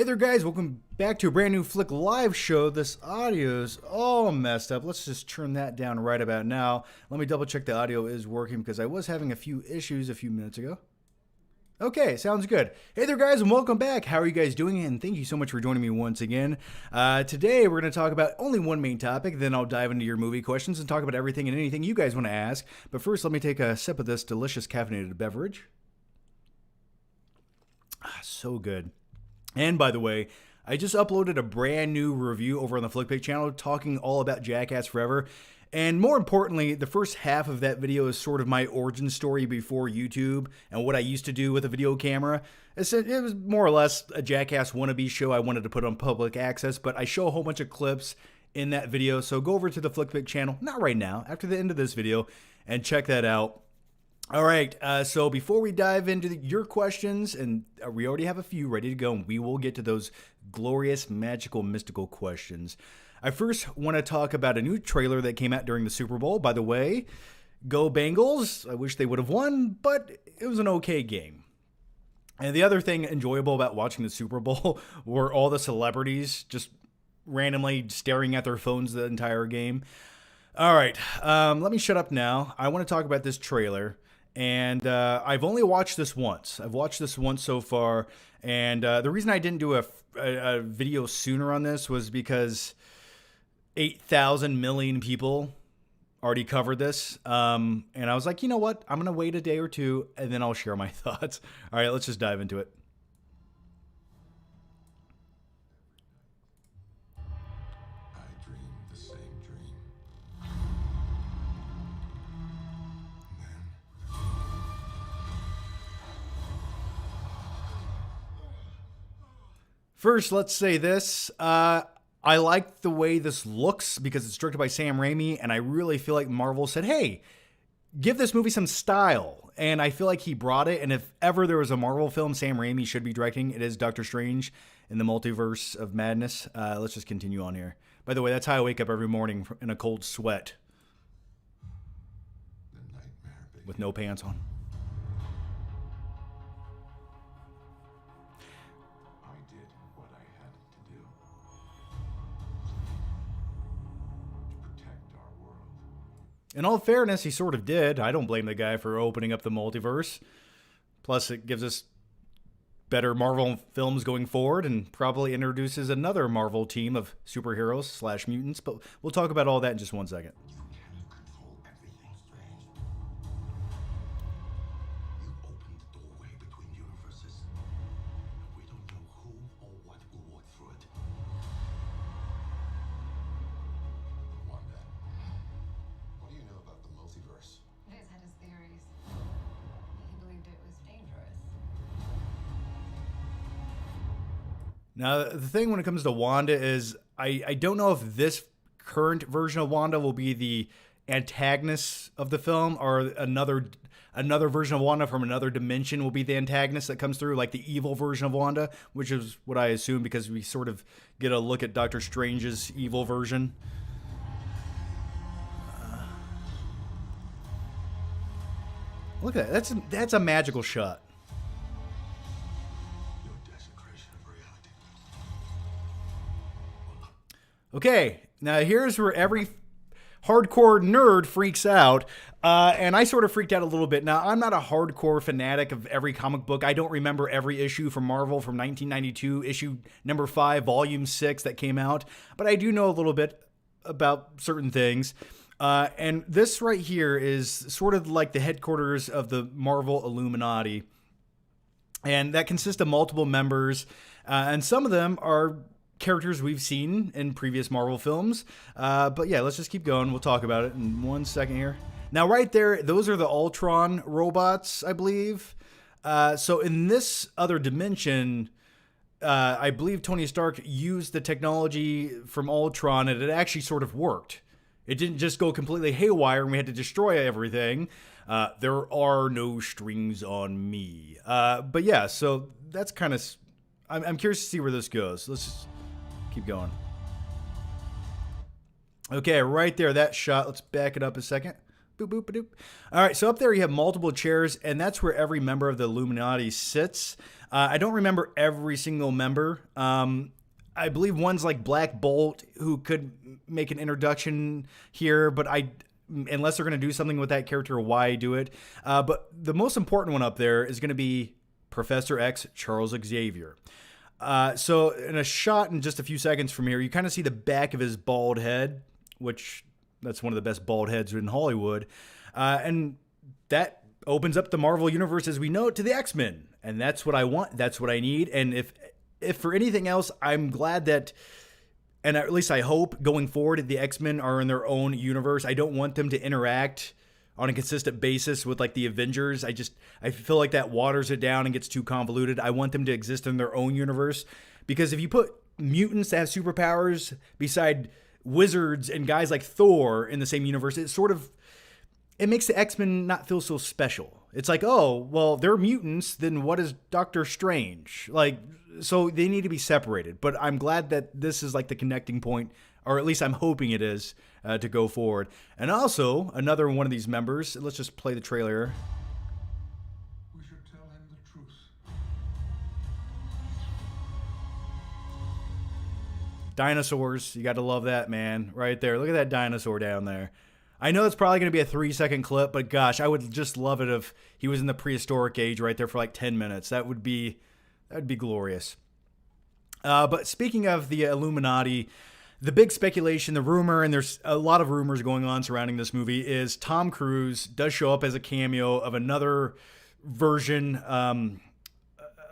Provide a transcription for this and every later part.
Hey there guys, welcome back to a brand new Flick Live show. This audio is all messed up. Let's just turn that down right about now. Let me double check the audio is working because I was having a few issues a few minutes ago. Okay, sounds good. Hey there guys and welcome back. How are you guys doing? And thank you so much for joining me once again. Today we're going to talk about only one main topic, then I'll dive into your movie questions and talk about everything and anything you guys want to ask. But first let me take a sip of this delicious caffeinated beverage. So good. And by the way, I just uploaded a brand new review over on the Flickpick channel talking all about Jackass Forever. And more importantly, the first half of that video is sort of my origin story before YouTube and what I used to do with a video camera. It was more or less a Jackass wannabe show I wanted to put on public access, but I show a whole bunch of clips in that video. So go over to the Flickpick channel, not right now, after the end of this video, and check that out. All right, so before we dive into your questions, and we already have a few ready to go, and we will get to those glorious, magical, mystical questions. I first want to talk about a new trailer that came out during the Super Bowl. By the way, go Bengals. I wish they would have won, but it was an okay game. And the other thing enjoyable about watching the Super Bowl were all the celebrities just randomly staring at their phones the entire game. All right, let me shut up now. I want to talk about this trailer. And I've only watched this once. I've watched this once so far. And the reason I didn't do a video sooner on this was because 8,000 million people already covered this. And I was like, you know what? I'm going to wait a day or two and then I'll share my thoughts. All right, let's just dive into it. First, let's say this. I like the way this looks because it's directed by Sam Raimi, and I really feel like Marvel said, hey, give this movie some style. And I feel like he brought it, and if ever there was a Marvel film Sam Raimi should be directing, it is Doctor Strange in the Multiverse of Madness. Let's just continue on here. By the way, that's how I wake up every morning in a cold sweat with no pants on. In all fairness, he sort of did. I don't blame the guy for opening up the multiverse. Plus, it gives us better Marvel films going forward and probably introduces another Marvel team of superheroes / mutants. But we'll talk about all that in just one second. Now, the thing when it comes to Wanda is I don't know if this current version of Wanda will be the antagonist of the film or another version of Wanda from another dimension will be the antagonist that comes through, like the evil version of Wanda, which is what I assume because we sort of get a look at Doctor Strange's evil version. Look at that. That's a magical shot. Okay, now here's where every hardcore nerd freaks out, and I sort of freaked out a little bit. Now, I'm not a hardcore fanatic of every comic book. I don't remember every issue from Marvel from 1992, issue number 5, volume 6 that came out, but I do know a little bit about certain things. And this right here is sort of like the headquarters of the Marvel Illuminati, and that consists of multiple members, and some of them are characters we've seen in previous Marvel films. But yeah, let's just keep going. We'll talk about it in 1 second here. Now, right there, those are the Ultron robots, I believe. So in this other dimension, I believe Tony Stark used the technology from Ultron, and it actually sort of worked. It didn't just go completely haywire and we had to destroy everything. There are no strings on me. But yeah, so that's kind of... I'm curious to see where this goes. Let's just keep going. Okay, right there, that shot. Let's back it up a second. Boop, boop, boop. All right, so up there you have multiple chairs, and that's where every member of the Illuminati sits. I don't remember every single member. I believe one's like Black Bolt, who could make an introduction here, but unless they're going to do something with that character, why do it? But the most important one up there is going to be Professor X, Charles Xavier. So in a shot in just a few seconds from here, you kind of see the back of his bald head, which that's one of the best bald heads in Hollywood. And that opens up the Marvel Universe as we know it to the X-Men. And that's what I want. That's what I need. And if for anything else, I'm glad that, and at least I hope going forward, the X-Men are in their own universe. I don't want them to interact on a consistent basis with like the Avengers. I feel like that waters it down and gets too convoluted. I want them to exist in their own universe, because if you put mutants that have superpowers beside wizards and guys like Thor in the same universe, it makes the X-Men not feel so special. It's like, oh, well, they're mutants, then what is Doctor Strange? Like, so they need to be separated. But I'm glad that this is like the connecting point, or at least I'm hoping it is, to go forward. And also, another one of these members, let's just play the trailer. We should tell him the truth. Dinosaurs, you got to love that, man. Right there. Look at that dinosaur down there. I know it's probably going to be a 3-second clip, but gosh, I would just love it if he was in the prehistoric age right there for like 10 minutes. That would be glorious. But speaking of the Illuminati, the big speculation, the rumor, and there's a lot of rumors going on surrounding this movie, is Tom Cruise does show up as a cameo of another version of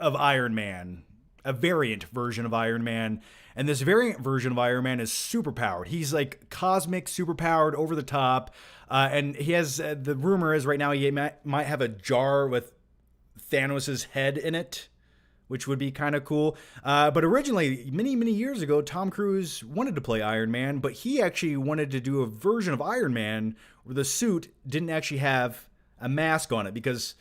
Iron Man, a variant version of Iron Man. And this variant version of Iron Man is superpowered. He's like cosmic, superpowered, over the top. And he has, the rumor is right now he might have a jar with Thanos' head in it, which would be kind of cool. But originally, many, many years ago, Tom Cruise wanted to play Iron Man, but he actually wanted to do a version of Iron Man where the suit didn't actually have a mask on it, because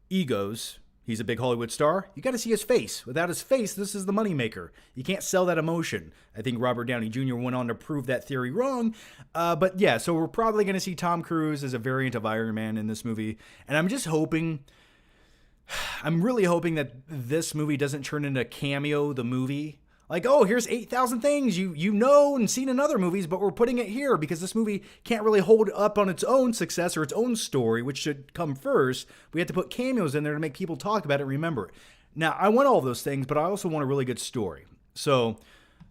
egos. He's a big Hollywood star. You got to see his face. Without his face, this is the moneymaker. You can't sell that emotion. I think Robert Downey Jr. went on to prove that theory wrong. But yeah, so we're probably going to see Tom Cruise as a variant of Iron Man in this movie. And I'm really hoping that this movie doesn't turn into Cameo the movie. Like, oh, here's 8,000 things you know and seen in other movies, but we're putting it here because this movie can't really hold up on its own success or its own story, which should come first. We have to put cameos in there to make people talk about it and remember it. Now, I want all of those things, but I also want a really good story. So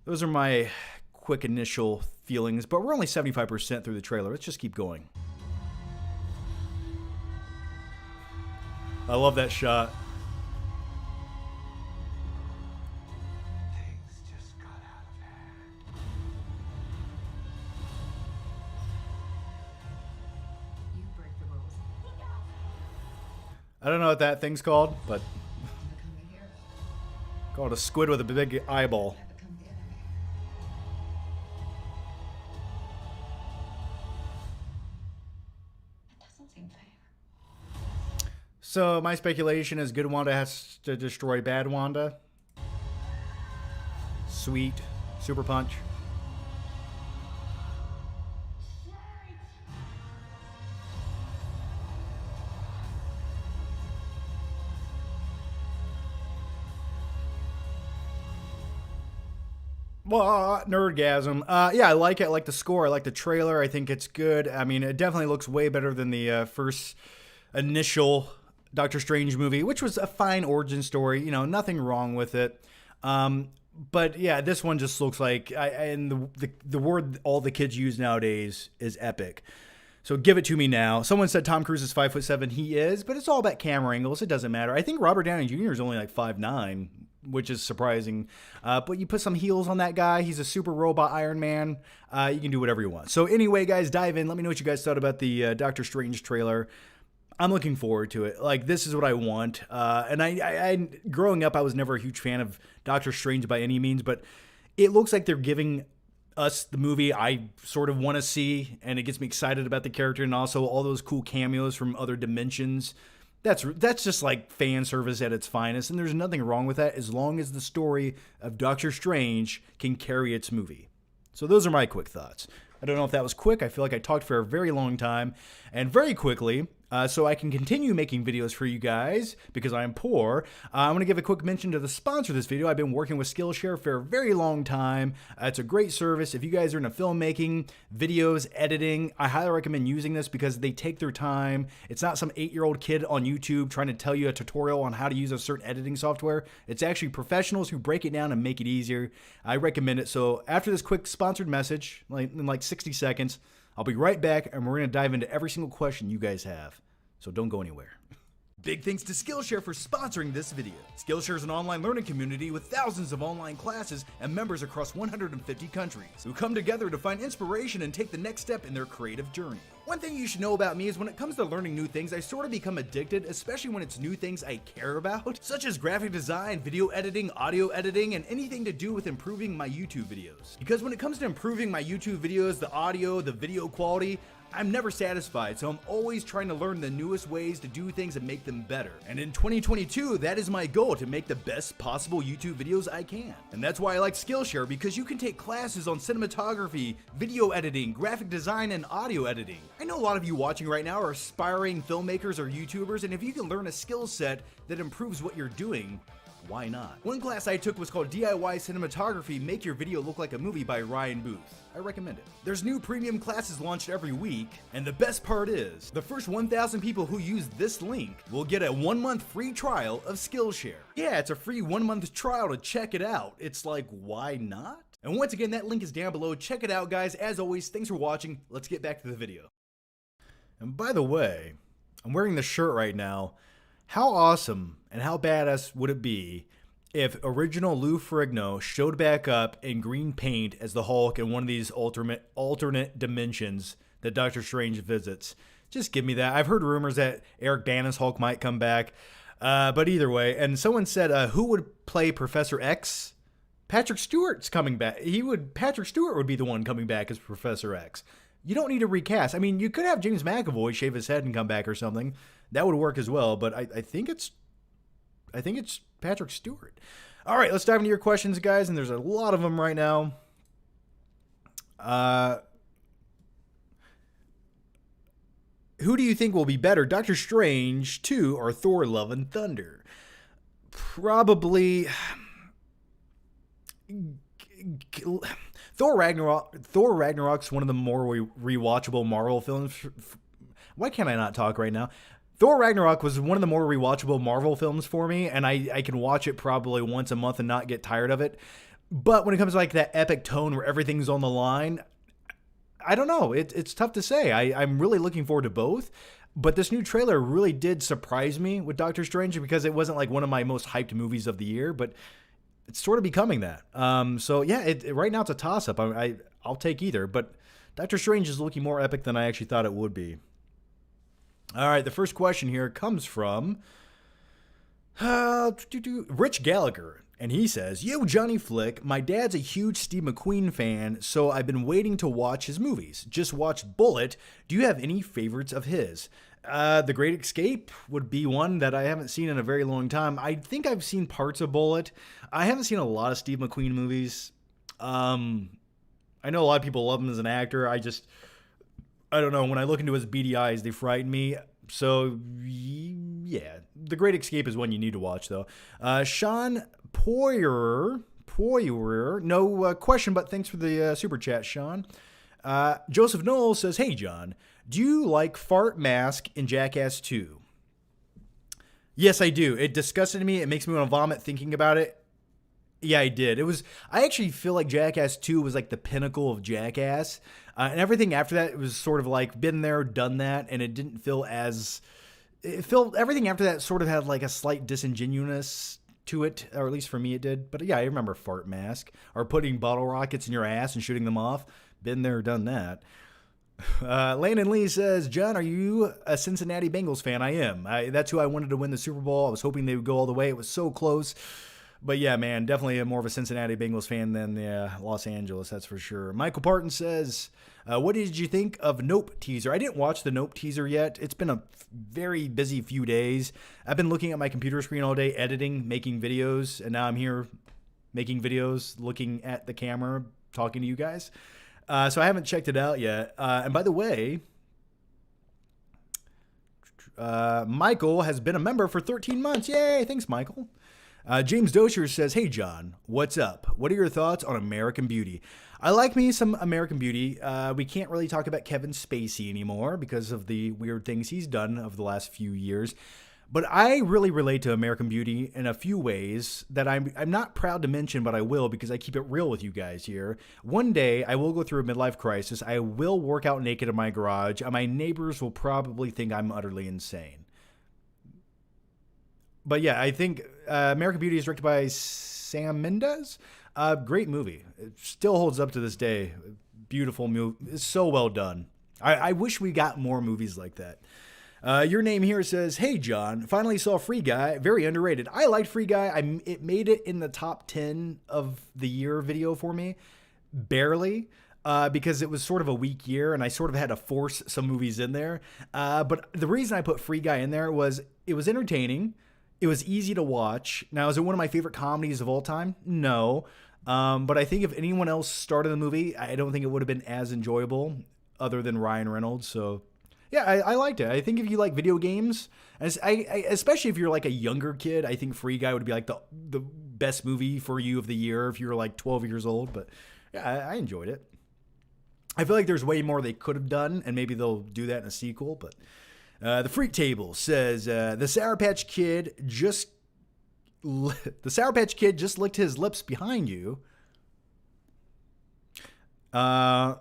those are my quick initial feelings, but we're only 75% through the trailer. Let's just keep going. I love that shot. I don't know what that thing's called, but called a squid with a big eyeball. That doesn't seem fair. So my speculation is good Wanda has to destroy bad Wanda. Sweet. Super punch. Well, nerdgasm. Yeah, I like it. I like the score. I like the trailer. I think it's good. I mean, it definitely looks way better than the first initial Doctor Strange movie, which was a fine origin story. You know, nothing wrong with it. But yeah, this one just looks like, and the word all the kids use nowadays is epic. So give it to me now. Someone said Tom Cruise is 5'7". He is, but it's all about camera angles. It doesn't matter. I think Robert Downey Jr. is only like 5'9", which is surprising. But you put some heels on that guy. He's a super robot Iron Man. You can do whatever you want. So anyway, guys, dive in. Let me know what you guys thought about the Doctor Strange trailer. I'm looking forward to it. Like, this is what I want. And I growing up, I was never a huge fan of Doctor Strange by any means, but it looks like they're giving us the movie I sort of want to see, and it gets me excited about the character, and also all those cool cameos from other dimensions. That's just like fan service at its finest, and there's nothing wrong with that as long as the story of Doctor Strange can carry its movie. So those are my quick thoughts. I don't know if that was quick. I feel like I talked for a very long time and very quickly. So I can continue making videos for you guys because I am poor. I'm going to give a quick mention to the sponsor of this video. I've been working with Skillshare for a very long time. It's a great service. If you guys are into filmmaking, videos, editing, I highly recommend using this because they take their time. It's not some 8-year-old kid on YouTube trying to tell you a tutorial on how to use a certain editing software. It's actually professionals who break it down and make it easier. I recommend it. So after this quick sponsored message, in like 60 seconds, I'll be right back, and we're going to dive into every single question you guys have. So don't go anywhere. Big thanks to Skillshare for sponsoring this video. Skillshare is an online learning community with thousands of online classes and members across 150 countries who come together to find inspiration and take the next step in their creative journey. One thing you should know about me is when it comes to learning new things, I sort of become addicted, especially when it's new things I care about, such as graphic design, video editing, audio editing, and anything to do with improving my YouTube videos. Because when it comes to improving my YouTube videos, the audio, the video quality, I'm never satisfied, so I'm always trying to learn the newest ways to do things and make them better. And in 2022, that is my goal, to make the best possible YouTube videos I can. And that's why I like Skillshare, because you can take classes on cinematography, video editing, graphic design, and audio editing. I know a lot of you watching right now are aspiring filmmakers or YouTubers, and if you can learn a skill set that improves what you're doing, why not? One class I took was called DIY Cinematography, Make Your Video Look Like a Movie by Ryan Booth. I recommend it. There's new premium classes launched every week, and the best part is, the first 1,000 people who use this link will get a 1-month free trial of Skillshare. Yeah, it's a free 1-month trial to check it out. It's like, why not? And once again, that link is down below. Check it out, guys. As always, thanks for watching. Let's get back to the video. And by the way, I'm wearing this shirt right now. How awesome and how badass would it be if original Lou Ferrigno showed back up in green paint as the Hulk in one of these alternate dimensions that Doctor Strange visits? Just give me that. I've heard rumors that Eric Bana's Hulk might come back, but either way. And someone said, who would play Professor X? Patrick Stewart's coming back. Patrick Stewart would be the one coming back as Professor X. You don't need to recast. I mean, you could have James McAvoy shave his head and come back or something. That would work as well, but I think it's Patrick Stewart. All right, let's dive into your questions, guys, and there's a lot of them right now. Who do you think will be better, Doctor Strange 2 or Thor: Love and Thunder? Probably Thor Ragnarok's one of the more rewatchable Marvel films. Why can't I not talk right now? Thor Ragnarok was one of the more rewatchable Marvel films for me, and I can watch it probably once a month and not get tired of it. But when it comes to like that epic tone where everything's on the line, I don't know. It's tough to say. I'm really looking forward to both. But this new trailer really did surprise me with Doctor Strange because it wasn't like one of my most hyped movies of the year, but it's sort of becoming that. So yeah, right now it's a toss-up. I'll take either, but Doctor Strange is looking more epic than I actually thought it would be. All right, the first question here comes from Rich Gallagher, and he says, "Yo, Johnny Flick, my dad's a huge Steve McQueen fan, so I've been waiting to watch his movies. Just watched Bullet. Do you have any favorites of his?" The Great Escape would be one that I haven't seen in a very long time. I think I've seen parts of Bullet. I haven't seen a lot of Steve McQueen movies. I know a lot of people love him as an actor. I don't know. When I look into his beady eyes, they frighten me. So, yeah. The Great Escape is one you need to watch, though. Sean Poyer. No question, but thanks for the super chat, Sean. Joseph Knoll says, "Hey, John, do you like Fart Mask in Jackass 2? Yes, I do. It disgusted me. It makes me want to vomit thinking about it. Yeah, I did. I actually feel like Jackass 2 was like the pinnacle of Jackass. And everything after that, it was sort of like been there, done that, and it didn't feel as... everything after that sort of had like a slight disingenuousness to it, or at least for me it did. But yeah, I remember Fart Mask, or putting bottle rockets in your ass and shooting them off. Been there, done that. Landon Lee says, "John, are you a Cincinnati Bengals fan?" I am. That's who I wanted to win the Super Bowl. I was hoping they would go all the way. It was so close. But yeah, man, definitely more of a Cincinnati Bengals fan than Los Angeles, that's for sure. Michael Parton says, "What did you think of Nope teaser?" I didn't watch the Nope teaser yet. It's been a very busy few days. I've been looking at my computer screen all day, editing, making videos, and now I'm here making videos, looking at the camera, talking to you guys. So I haven't checked it out yet. And by the way, Michael has been a member for 13 months. Yay! Thanks, Michael. James Dozier says, "Hey, John, what's up? What are your thoughts on American Beauty?" I like me some American Beauty. We can't really talk about Kevin Spacey anymore because of the weird things he's done over the last few years. But I really relate to American Beauty in a few ways that I'm not proud to mention, but I will because I keep it real with you guys here. One day, I will go through a midlife crisis. I will work out naked in my garage, and my neighbors will probably think I'm utterly insane. But yeah, I think American Beauty is directed by Sam Mendes. Great movie. It still holds up to this day. Beautiful movie. It's so well done. I wish we got more movies like that. Your name here says, "Hey, John, finally saw Free Guy. Very underrated. I liked Free Guy. It made it in the top 10 of the year video for me. Barely. Because it was sort of a weak year and I sort of had to force some movies in there. But the reason I put Free Guy in there was it was entertaining. It was easy to watch. Now, is it one of my favorite comedies of all time? No. But I think if anyone else started the movie, I don't think it would have been as enjoyable other than Ryan Reynolds. So, yeah, I liked it. I think if you like video games, especially if you're like a younger kid, I think Free Guy would be like the best movie for you of the year if you're like 12 years old. But, yeah, I enjoyed it. I feel like there's way more they could have done, and maybe they'll do that in a sequel, but... the Freak Table says the Sour Patch Kid just licked his lips behind you. I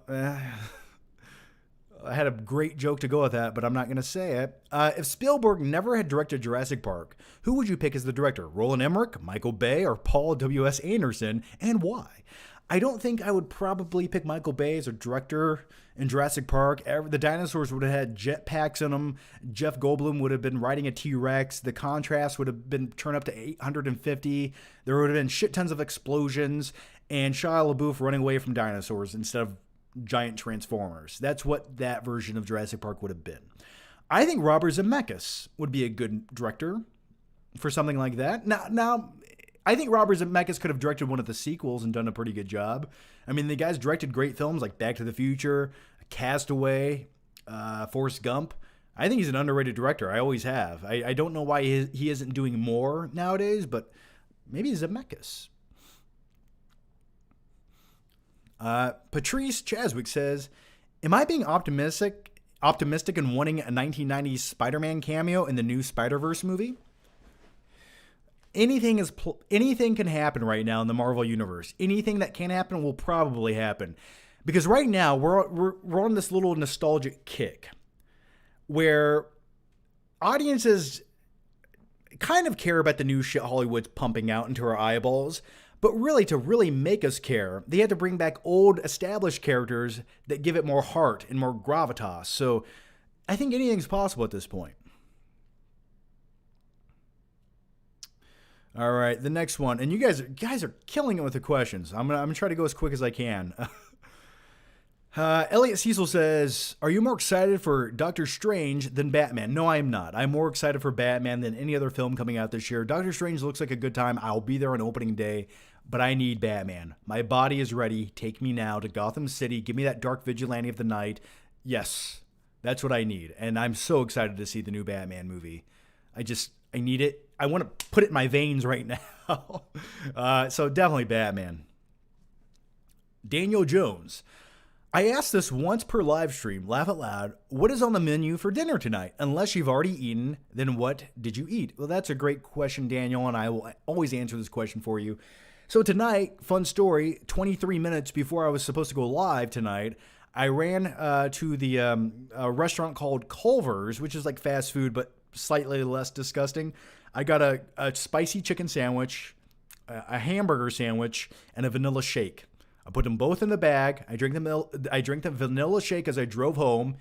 had a great joke to go with that, but I'm not going to say it. If Spielberg never had directed Jurassic Park, who would you pick as the director? Roland Emmerich, Michael Bay, or Paul W.S. Anderson, and why? I don't think I would probably pick Michael Bay as a director in Jurassic Park. The dinosaurs would have had jetpacks in them. Jeff Goldblum would have been riding a T-Rex. The contrast would have been turned up to 850. There would have been shit tons of explosions. And Shia LaBeouf running away from dinosaurs instead of giant transformers. That's what that version of Jurassic Park would have been. I think Robert Zemeckis would be a good director for something like that. Now, I think Robert Zemeckis could have directed one of the sequels and done a pretty good job. I mean, the guy's directed great films like Back to the Future, Castaway, Forrest Gump. I think he's an underrated director. I always have. I don't know why he isn't doing more nowadays, but maybe Zemeckis. Patrice Chaswick says, "Am I being optimistic and wanting a 1990s Spider-Man cameo in the new Spider-Verse movie?" Anything can happen right now in the Marvel universe. Anything that can happen will probably happen, because right now we're on this little nostalgic kick where audiences kind of care about the new shit Hollywood's pumping out into our eyeballs, but really to really make us care, they had to bring back old established characters that give it more heart and more gravitas. So I think anything's possible at this point. All right, the next one, and you guys are killing it with the questions. I'm gonna try to go as quick as I can. Elliot Cecil says, "Are you more excited for Doctor Strange than Batman?" No, I am not. I'm more excited for Batman than any other film coming out this year. Doctor Strange looks like a good time. I'll be there on opening day, but I need Batman. My body is ready. Take me now to Gotham City. Give me that dark vigilante of the night. Yes, that's what I need, and I'm so excited to see the new Batman movie. I need it. I want to put it in my veins right now. So definitely Batman. Daniel Jones. "I asked this once per live stream. Laugh out loud. What is on the menu for dinner tonight? Unless you've already eaten, then what did you eat?" Well, that's a great question, Daniel, and I will always answer this question for you. So tonight, fun story, 23 minutes before I was supposed to go live tonight, I ran to the a restaurant called Culver's, which is like fast food, but slightly less disgusting. I got a spicy chicken sandwich, a hamburger sandwich, and a vanilla shake. I put them both in the bag. I drank the vanilla shake as I drove home,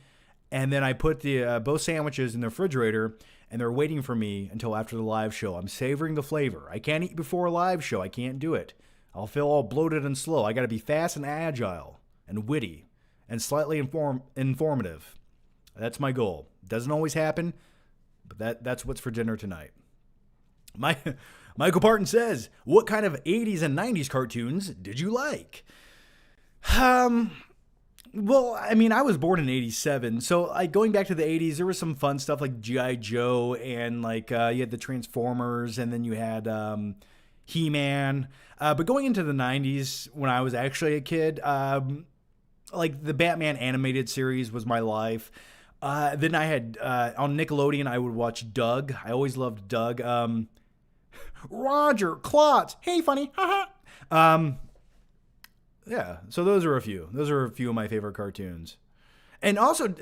and then I put the both sandwiches in the refrigerator, and they're waiting for me until after the live show. I'm savoring the flavor. I can't eat before a live show. I can't do it. I'll feel all bloated and slow. I got to be fast and agile and witty and slightly informative. That's my goal. Doesn't always happen, but that's what's for dinner tonight. Michael Parton says, "What kind of 80s and 90s cartoons did you like?" Well, I mean, I was born in '87, so like going back to the '80s, there was some fun stuff like GI Joe, and like you had the Transformers, and then you had He-Man. But going into the '90s, when I was actually a kid, like the Batman animated series was my life. Then I had on Nickelodeon, I would watch Doug. I always loved Doug. Roger Klotz, hey funny, haha. Yeah, so those are a few. Those are a few of my favorite cartoons. And also,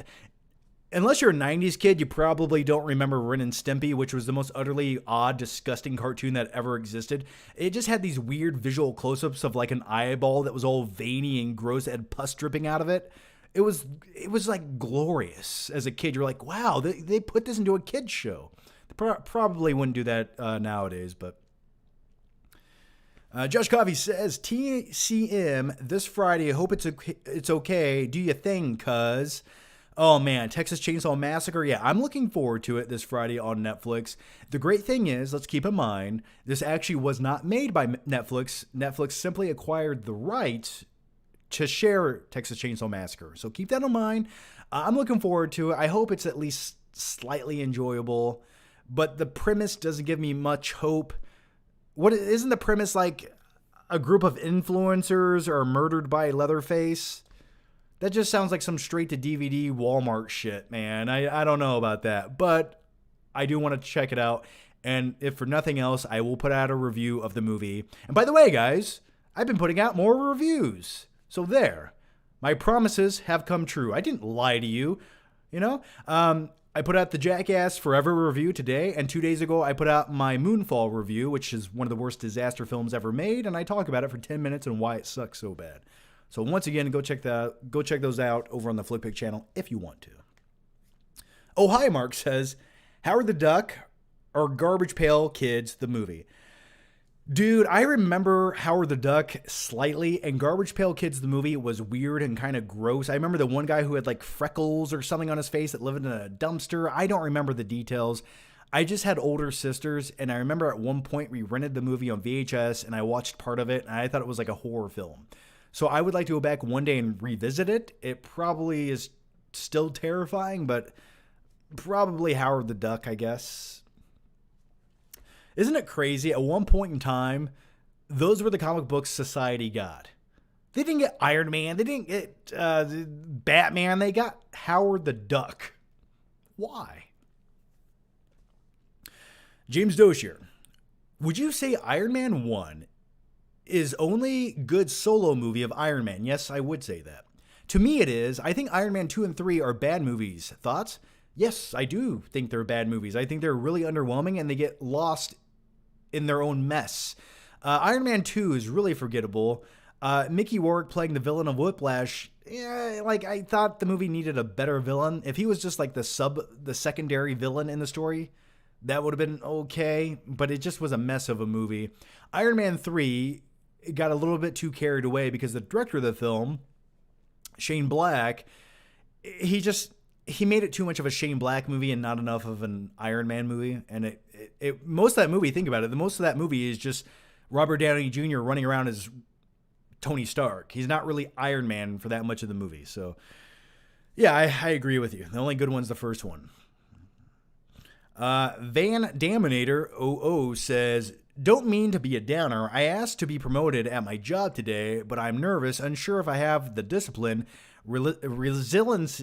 unless you're a 90s kid, you probably don't remember Ren and Stimpy, which was the most utterly odd, disgusting cartoon that ever existed. It just had these weird visual close-ups of like an eyeball that was all veiny and gross that had pus dripping out of it. It was like glorious. As a kid, you're like, wow, they put this into a kid's show. They probably wouldn't do that nowadays, but... Josh Coffey says, TCM this Friday. I hope it's okay. Do your thing, cuz. Oh, man. Texas Chainsaw Massacre. Yeah, I'm looking forward to it this Friday on Netflix. The great thing is, let's keep in mind, this actually was not made by Netflix. Netflix simply acquired the rights to share Texas Chainsaw Massacre. So keep that in mind. I'm looking forward to it. I hope it's at least slightly enjoyable. But the premise doesn't give me much hope. What isn't the premise like a group of influencers are murdered by Leatherface? That just sounds like some straight to DVD Walmart shit, man. I don't know about that, but I do want to check it out. And if for nothing else, I will put out a review of the movie. And by the way, guys, I've been putting out more reviews. So there, my promises have come true. I didn't lie to you, you know? I put out the Jackass Forever review today, and 2 days ago I put out my Moonfall review, which is one of the worst disaster films ever made, and I talk about it for 10 minutes and why it sucks so bad. So once again, go check those out over on the Flickpick channel if you want to. Oh, hi, Mark says, Howard the Duck or Garbage Pail Kids, the movie. Dude, I remember Howard the Duck slightly, and Garbage Pail Kids, the movie, was weird and kind of gross. I remember the one guy who had like freckles or something on his face that lived in a dumpster. I don't remember the details. I just had older sisters, and I remember at one point we rented the movie on VHS, and I watched part of it, and I thought it was like a horror film. So I would like to go back one day and revisit it. It probably is still terrifying, but probably Howard the Duck, I guess. Isn't it crazy? At one point in time, those were the comic books society got. They didn't get Iron Man. They didn't get Batman. They got Howard the Duck. Why? James Doshier, would you say Iron Man 1 is only good solo movie of Iron Man? Yes, I would say that. To me it is. I think Iron Man 2 and 3 are bad movies. Thoughts? Yes, I do think they're bad movies. I think they're really underwhelming and they get lost in their own mess. Iron Man 2 is really forgettable. Mickey Rourke playing the villain of Whiplash, like I thought the movie needed a better villain. If he was just like the secondary villain in the story, that would have been okay, but it just was a mess of a movie. Iron Man 3 got a little bit too carried away because the director of the film, Shane Black, he made it too much of a Shane Black movie and not enough of an Iron Man movie. And most of that movie, think about it, the most of that movie is just Robert Downey Jr. running around as Tony Stark. He's not really Iron Man for that much of the movie. So, yeah, I agree with you. The only good one's the first one. Van Daminator 00 says, don't mean to be a downer. I asked to be promoted at my job today, but I'm nervous, unsure if I have the discipline, resiliency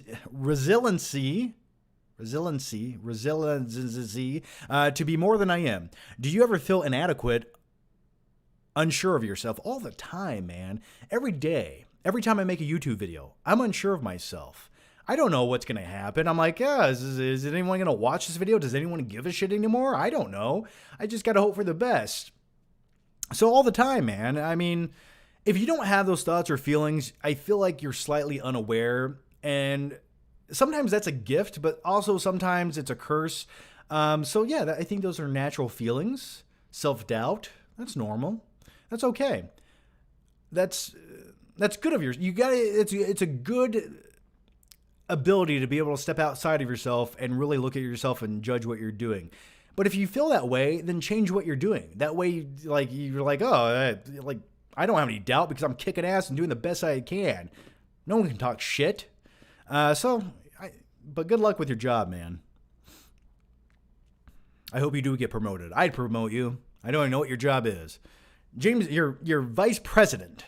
to be more than I am. Do you ever feel inadequate, unsure of yourself? All the time, man. Every day. Every time I make a YouTube video, I'm unsure of myself. I don't know what's going to happen. I'm like, is anyone going to watch this video? Does anyone give a shit anymore? I don't know. I just got to hope for the best. So all the time, man. I mean, if you don't have those thoughts or feelings, I feel like you're slightly unaware. And sometimes that's a gift, but also sometimes it's a curse. So yeah, I think those are natural feelings. Self-doubt, that's normal. That's okay. That's good of yours. You got it's a good ability to be able to step outside of yourself and really look at yourself and judge what you're doing. But if you feel that way, then change what you're doing. That way, you're like, I don't have any doubt because I'm kicking ass and doing the best I can. No one can talk shit. But good luck with your job, man. I hope you do get promoted. I'd promote you. I don't even know what your job is. James, you're vice president.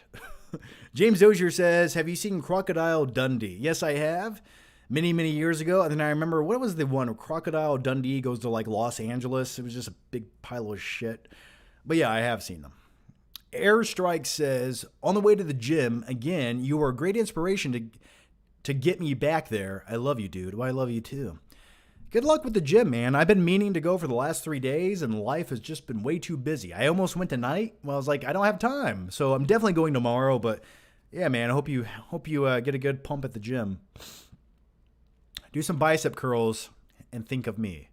James Dozier says, have you seen Crocodile Dundee? Yes, I have. Many, many years ago. And then I remember, what was the one where Crocodile Dundee goes to like Los Angeles? It was just a big pile of shit. But yeah, I have seen them. Airstrike says, on the way to the gym, again, you are a great inspiration to get me back there. I love you, dude. Well, I love you too. Good luck with the gym, man. I've been meaning to go for the last 3 days, and life has just been way too busy. I almost went tonight. Well, I was like, I don't have time. So I'm definitely going tomorrow. But yeah, man, I hope you get a good pump at the gym. Do some bicep curls and think of me.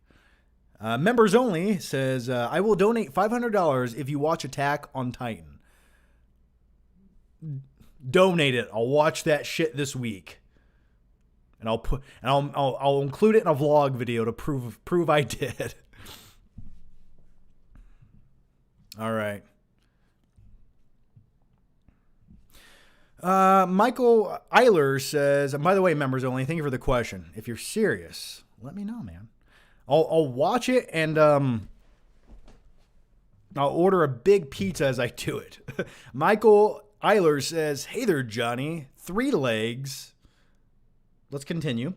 Members only says, I will donate $500 if you watch Attack on Titan. Donate it. I'll watch that shit this week. And I'll include it in a vlog video to prove I did. All right. Michael Eiler says, and by the way, members only, thank you for the question. If you're serious, let me know, man. I'll watch it and I'll order a big pizza as I do it. Michael Eiler says, hey there, Johnny. 3 legs. Let's continue.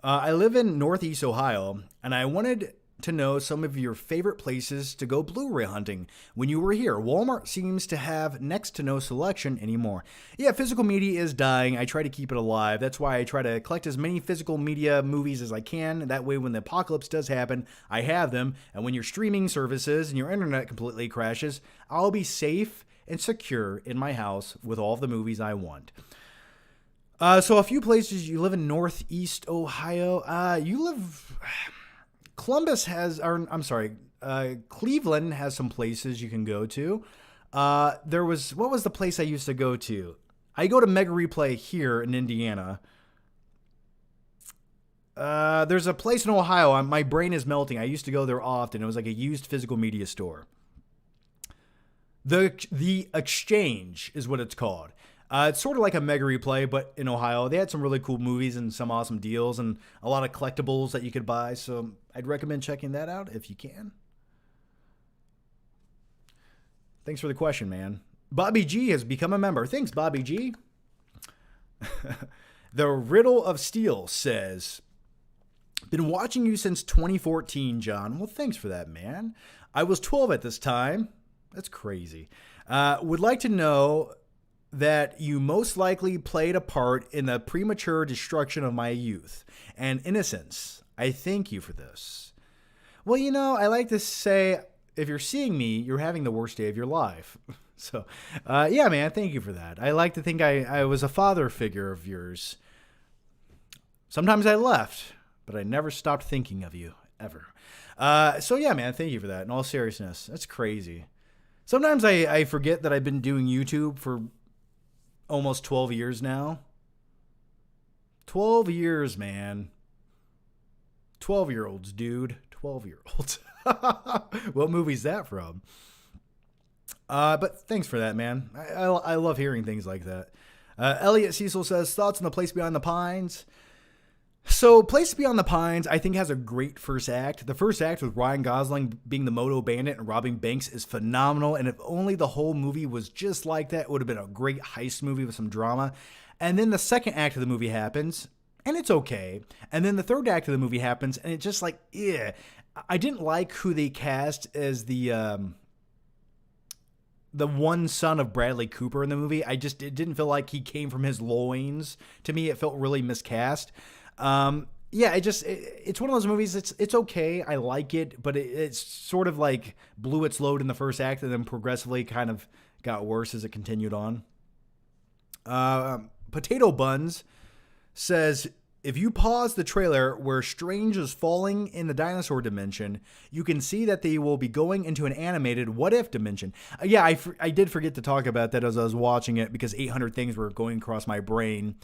I live in Northeast Ohio, and I wanted to know some of your favorite places to go Blu-ray hunting when you were here. Walmart seems to have next to no selection anymore. Yeah, physical media is dying. I try to keep it alive. That's why I try to collect as many physical media movies as I can. That way, when the apocalypse does happen, I have them. And when your streaming services and your internet completely crashes, I'll be safe and secure in my house with all of the movies I want. So a few places. You live in Northeast Ohio. Columbus has, or I'm sorry, Cleveland has some places you can go to. What was the place I used to go to? I go to Mega Replay here in Indiana. There's a place in Ohio. My brain is melting. I used to go there often. It was like a used physical media store. The Exchange is what it's called. It's sort of like a Mega Replay, but in Ohio. They had some really cool movies and some awesome deals and a lot of collectibles that you could buy. So I'd recommend checking that out if you can. Thanks for the question, man. Bobby G has become a member. Thanks, Bobby G. The Riddle of Steel says, been watching you since 2014, John. Well, thanks for that, man. I was 12 at this time. That's crazy. Would like to know that you most likely played a part in the premature destruction of my youth and innocence. I thank you for this. Well, I like to say, if you're seeing me, you're having the worst day of your life. So, yeah, man, thank you for that. I like to think I was a father figure of yours. Sometimes I left, but I never stopped thinking of you, ever. So, yeah, man, thank you for that. In all seriousness, that's crazy. Sometimes I forget that I've been doing YouTube for almost 12 years now. 12 years, man. 12-year-olds, dude. 12-year-olds. What movie's that from? But thanks for that, man. I love hearing things like that. Elliot Cecil says, thoughts on The Place Beyond the Pines? So, Place Beyond the Pines, I think, has a great first act. The first act with Ryan Gosling being the moto bandit and robbing banks is phenomenal. And if only the whole movie was just like that, it would have been a great heist movie with some drama. And then the second act of the movie happens, and it's okay. And then the third act of the movie happens, and it's just like, yeah. I didn't like who they cast as the one son of Bradley Cooper in the movie. It didn't feel like he came from his loins. To me, it felt really miscast. Yeah, it's one of those movies. It's okay. I like it, but it's sort of like blew its load in the first act and then progressively kind of got worse as it continued on. Potato Buns says, if you pause the trailer where Strange is falling in the dinosaur dimension, you can see that they will be going into an animated what-if dimension. Yeah, I did forget to talk about that as I was watching it because 800 things were going across my brain.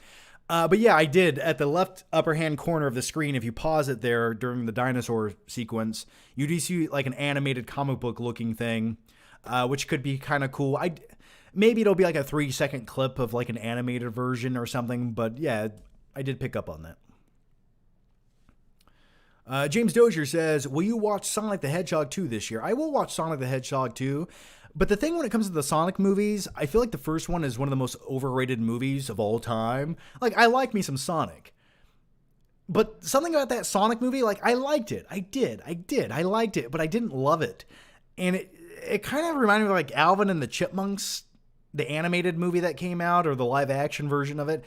But yeah, I did. At the left upper hand corner of the screen, if you pause it there during the dinosaur sequence, you do see like an animated comic book looking thing. which could be kind of cool. Maybe it'll be like a 3-second clip of like an animated version or something, but yeah, I did pick up on that. James Dozier says, will you watch Sonic the Hedgehog 2 this year? I will watch Sonic the Hedgehog 2, but the thing when it comes to the Sonic movies, I feel like the first one is one of the most overrated movies of all time. Like, I like me some Sonic. But something about that Sonic movie, like, I liked it. I did. I liked it, but I didn't love it. And it kind of reminded me of like Alvin and the Chipmunks, the animated movie that came out, or the live action version of it.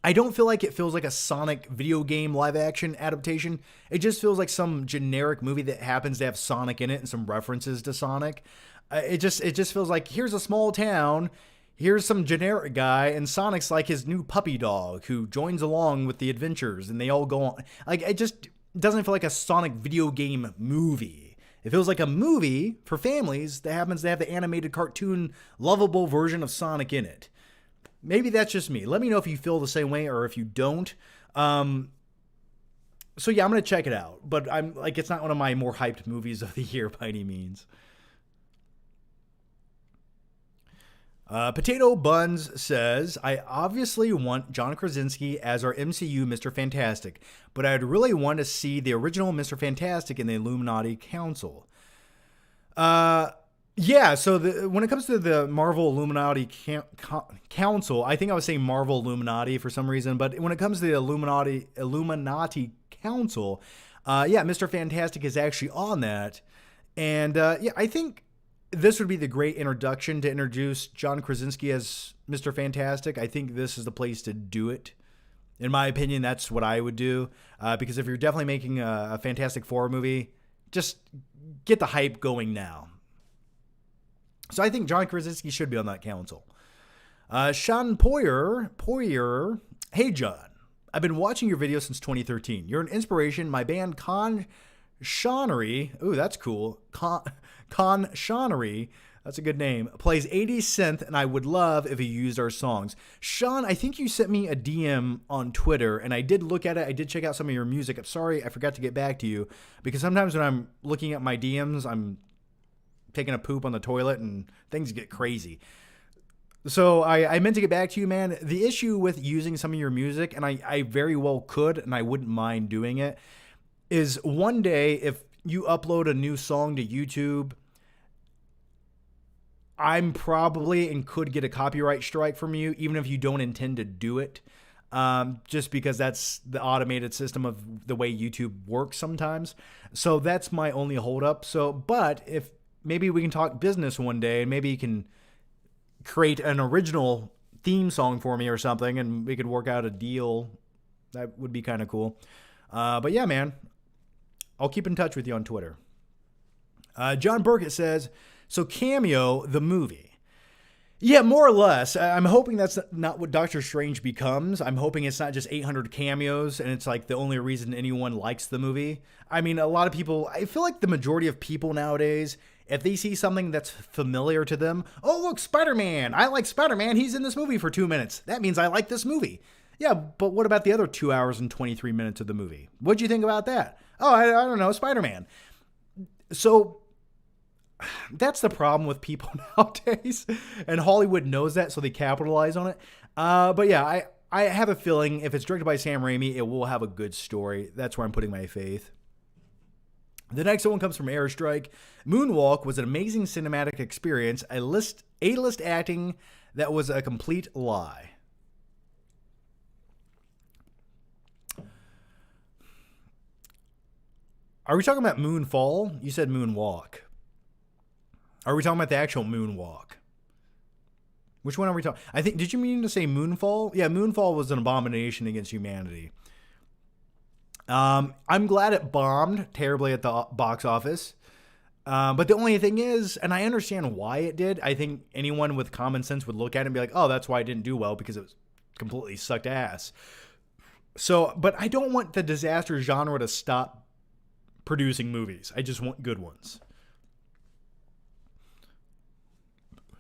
I don't feel like it feels like a Sonic video game live action adaptation. It just feels like some generic movie that happens to have Sonic in it and some references to Sonic. It just feels like, here's a small town, here's some generic guy, and Sonic's like his new puppy dog who joins along with the adventures, and they all go on. Like, it just doesn't feel like a Sonic video game movie. It feels like a movie for families that happens to have the animated cartoon lovable version of Sonic in it. Maybe that's just me. Let me know if you feel the same way or if you don't. So yeah, I'm going to check it out. But I'm like, it's not one of my more hyped movies of the year by any means. Potato Buns says, I obviously want John Krasinski as our MCU Mr. Fantastic, but I'd really want to see the original Mr. Fantastic in the Illuminati Council. Yeah, so when it comes to the Marvel Illuminati Council, I think I was saying Marvel Illuminati for some reason, but when it comes to the Illuminati Council, yeah, Mr. Fantastic is actually on that. And yeah, I think this would be the great introduction to introduce John Krasinski as Mr. Fantastic. I think this is the place to do it. In my opinion, that's what I would do. Because if you're definitely making a Fantastic Four movie, just get the hype going now. So I think John Krasinski should be on that council. Sean Poyer, hey John, I've been watching your videos since 2013. You're an inspiration. My band Con Shawnery, ooh, that's cool. Con Shawnery, that's a good name, plays 80s synth, and I would love if you used our songs. Sean, I think you sent me a DM on Twitter, and I did look at it. I did check out some of your music. I'm sorry I forgot to get back to you, because sometimes when I'm looking at my DMs, I'm taking a poop on the toilet and things get crazy. So I meant to get back to you, man. The issue with using some of your music, and I very well could, and I wouldn't mind doing it, is one day if you upload a new song to YouTube, I'm probably and could get a copyright strike from you, even if you don't intend to do it. Just because that's the automated system of the way YouTube works sometimes. So that's my only holdup. But if maybe we can talk business one day, and maybe you can create an original theme song for me or something, and we could work out a deal. That would be kind of cool. But yeah, man, I'll keep in touch with you on Twitter. John Burkett says, so Cameo, the movie. Yeah, more or less. I'm hoping that's not what Doctor Strange becomes. I'm hoping it's not just 800 cameos and it's like the only reason anyone likes the movie. I mean, a lot of people, I feel like the majority of people nowadays, if they see something that's familiar to them, oh, look, Spider-Man. I like Spider-Man. He's in this movie for 2 minutes. That means I like this movie. Yeah, but what about the other 2 hours and 23 minutes of the movie? What'd you think about that? Oh, I don't know, Spider-Man. So that's the problem with people nowadays, and Hollywood knows that, so they capitalize on it. But yeah, I have a feeling if it's directed by Sam Raimi, it will have a good story. That's where I'm putting my faith. The next one comes from Airstrike. Moonwalk was an amazing cinematic experience. A-list acting that was a complete lie. Are we talking about Moonfall? You said Moonwalk. Are we talking about the actual Moonwalk? Which one are we talking? I think, did you mean to say Moonfall? Yeah, Moonfall was an abomination against humanity. I'm glad it bombed terribly at the box office. But the only thing is, and I understand why it did, I think anyone with common sense would look at it and be like, oh, that's why it didn't do well, because it was completely sucked ass. So, but I don't want the disaster genre to stop producing movies. I just want good ones.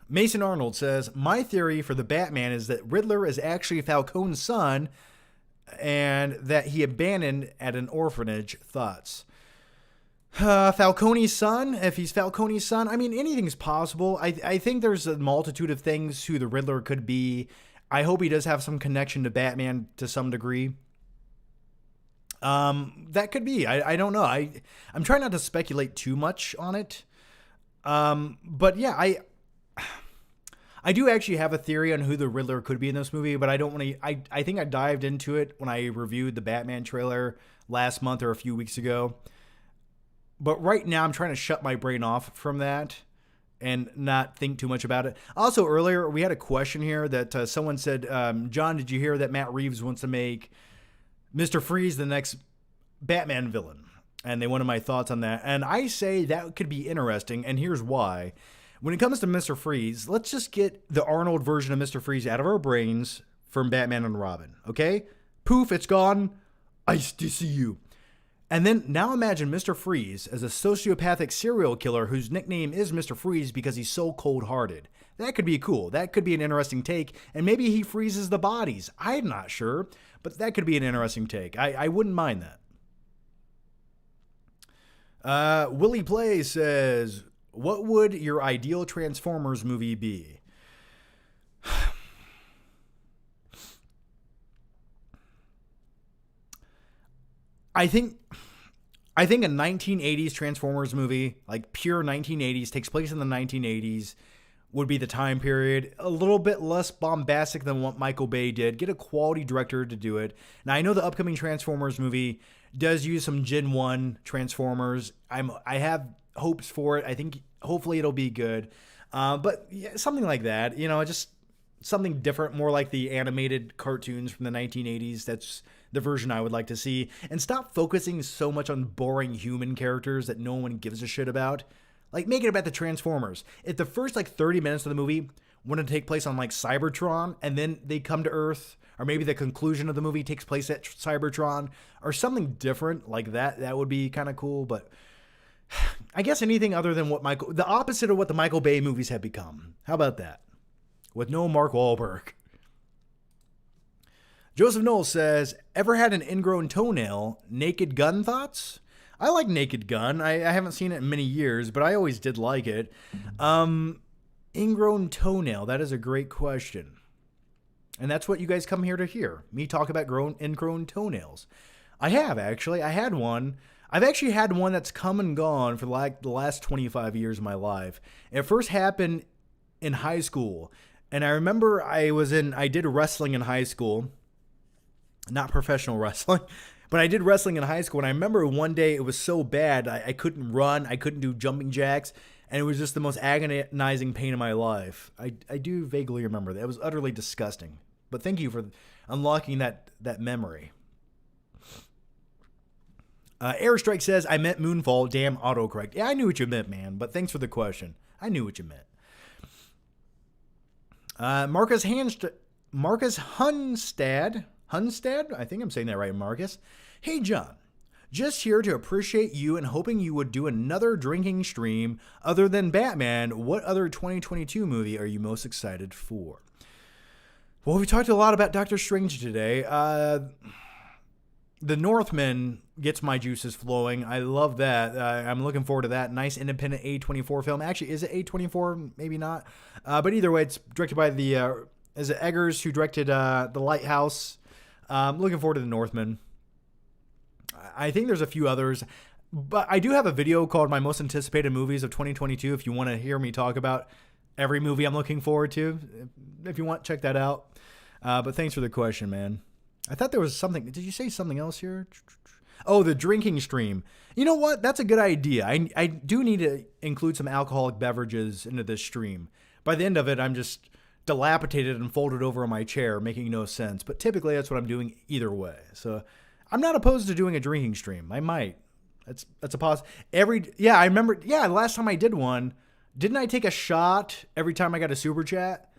Mason Arnold says, my theory for the Batman is that Riddler is actually Falcone's son and that he abandoned at an orphanage. Thoughts? Falcone's son, if he's Falcone's son, I mean, anything's possible. I think there's a multitude of things who the Riddler could be. I hope he does have some connection to Batman to some degree. That could be. I don't know. I'm trying not to speculate too much on it. But yeah, I do actually have a theory on who the Riddler could be in this movie, but I don't want to. I think I dived into it when I reviewed the Batman trailer last month or a few weeks ago. But right now, I'm trying to shut my brain off from that and not think too much about it. Also, earlier, we had a question here that someone said, John, did you hear that Matt Reeves wants to make Mr. Freeze the next Batman villain? And they wanted my thoughts on that. And I say that could be interesting, and here's why. When it comes to Mr. Freeze, let's just get the Arnold version of Mr. Freeze out of our brains from Batman and Robin, okay? Poof, it's gone. I still see you. And then now imagine Mr. Freeze as a sociopathic serial killer whose nickname is Mr. Freeze because he's so cold-hearted. That could be cool. That could be an interesting take. And maybe he freezes the bodies. I'm not sure, but that could be an interesting take. I wouldn't mind that. Willie Play says, what would your ideal Transformers movie be? I think a 1980s Transformers movie, like pure 1980s, takes place in the 1980s, would be the time period. A little bit less bombastic than what Michael Bay did. Get a quality director to do it. Now, I know the upcoming Transformers movie does use some Gen 1 Transformers. I have hopes for it. I think hopefully it'll be good. But yeah, something like that, just something different, more like the animated cartoons from the 1980s. That's the version I would like to see. And stop focusing so much on boring human characters that no one gives a shit about. Like, make it about the Transformers. If the first, 30 minutes of the movie want to take place on, Cybertron, and then they come to Earth, or maybe the conclusion of the movie takes place at Cybertron, or something different like that, that would be kind of cool. But I guess anything other than the opposite of what the Michael Bay movies have become. How about that? With no Mark Wahlberg. Joseph Knowles says, ever had an ingrown toenail? Naked Gun thoughts? I like Naked Gun. I haven't seen it in many years, but I always did like it. Ingrown toenail, that is a great question. And that's what you guys come here to hear. Me talk about ingrown toenails. I have, actually. I had one. I've actually had one that's come and gone for the last 25 years of my life. It first happened in high school. And I remember I did wrestling in high school. Not professional wrestling, but I did wrestling in high school. And I remember one day it was so bad, I couldn't run, I couldn't do jumping jacks, and it was just the most agonizing pain in my life. I do vaguely remember that. It was utterly disgusting. But thank you for unlocking that memory. Airstrike says, I meant Moonfall, damn autocorrect. Yeah, I knew what you meant, man, but thanks for the question. I knew what you meant. Marcus Hunstad, I think I'm saying that right, Marcus. Hey, John, just here to appreciate you and hoping you would do another drinking stream other than Batman. What other 2022 movie are you most excited for? Well, we talked a lot about Doctor Strange today. The Northman gets my juices flowing. I love that. I'm looking forward to that. Nice independent A24 film. Actually, is it A24? Maybe not. But either way, it's directed by is it Eggers, who directed The Lighthouse. Looking forward to The Northman. I think there's a few others. But I do have a video called My Most Anticipated Movies of 2022 if you want to hear me talk about every movie I'm looking forward to. If you want, check that out. But thanks for the question, man. I thought there was something. Did you say something else here? Oh, the drinking stream. You know what? That's a good idea. I do need to include some alcoholic beverages into this stream. By the end of it, I'm just dilapidated and folded over in my chair, making no sense. But typically, that's what I'm doing either way. So I'm not opposed to doing a drinking stream. I might. That's a pause. I remember. Yeah, last time I did one, didn't I take a shot every time I got a super chat?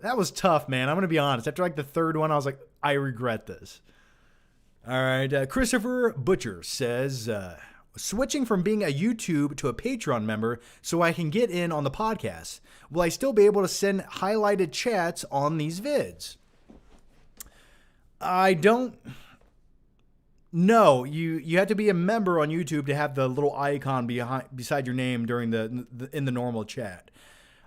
That was tough, man. I'm going to be honest. After the third one, I was like, I regret this. All right. Christopher Butcher says, switching from being a YouTube to a Patreon member so I can get in on the podcast. Will I still be able to send highlighted chats on these vids? I don't No, you have to be a member on YouTube to have the little icon beside your name during in the normal chat.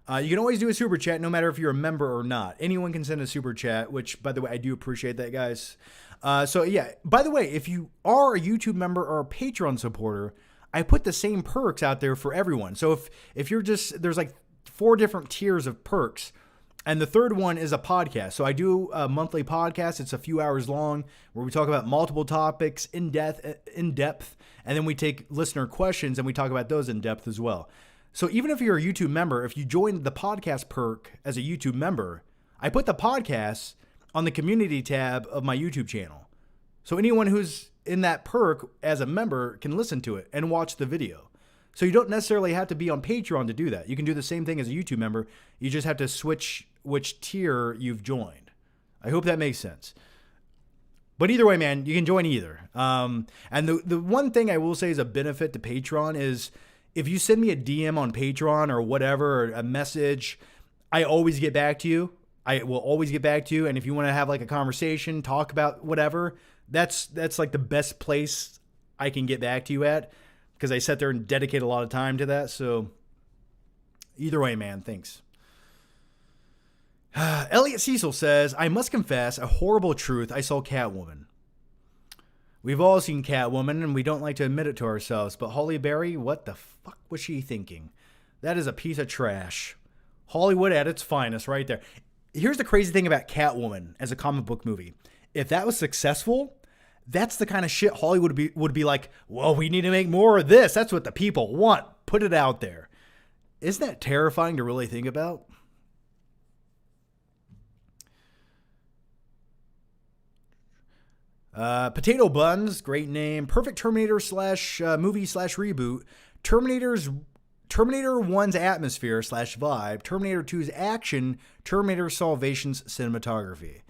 You can always do a super chat no matter if you're a member or not. Anyone can send a super chat, which, by the way, I do appreciate that, guys. So, yeah, by the way, if you are a YouTube member or a Patreon supporter, I put the same perks out there for everyone. So if you're just, there's like 4 different tiers of perks. And the third one is a podcast. So I do a monthly podcast. It's a few hours long where we talk about multiple topics in depth, and then we take listener questions and we talk about those in depth as well. So even if you're a YouTube member, if you join the podcast perk as a YouTube member, I put the podcast on the community tab of my YouTube channel. So anyone who's in that perk as a member can listen to it and watch the video. So you don't necessarily have to be on Patreon to do that. You can do the same thing as a YouTube member. You just have to switch which tier you've joined. I hope that makes sense. But either way, man, you can join either. And the one thing I will say is a benefit to Patreon is if you send me a DM on Patreon or whatever, or a message, I always get back to you. I will always get back to you. And if you want to have like a conversation, talk about whatever, that's like the best place I can get back to you at, because I sit there and dedicate a lot of time to that. So either way, man, thanks. Elliot Cecil says, I must confess a horrible truth. I saw Catwoman. We've all seen Catwoman, and we don't like to admit it to ourselves. But Halle Berry, what the fuck was she thinking? That is a piece of trash. Hollywood at its finest right there. Here's the crazy thing about Catwoman as a comic book movie. If that was successful, that's the kind of shit Hollywood would be like, well, we need to make more of this. That's what the people want. Put it out there. Isn't that terrifying to really think about? Potato Buns, great name. Perfect Terminator / movie / reboot. Terminator 1's atmosphere / vibe. Terminator 2's action. Terminator Salvation's cinematography.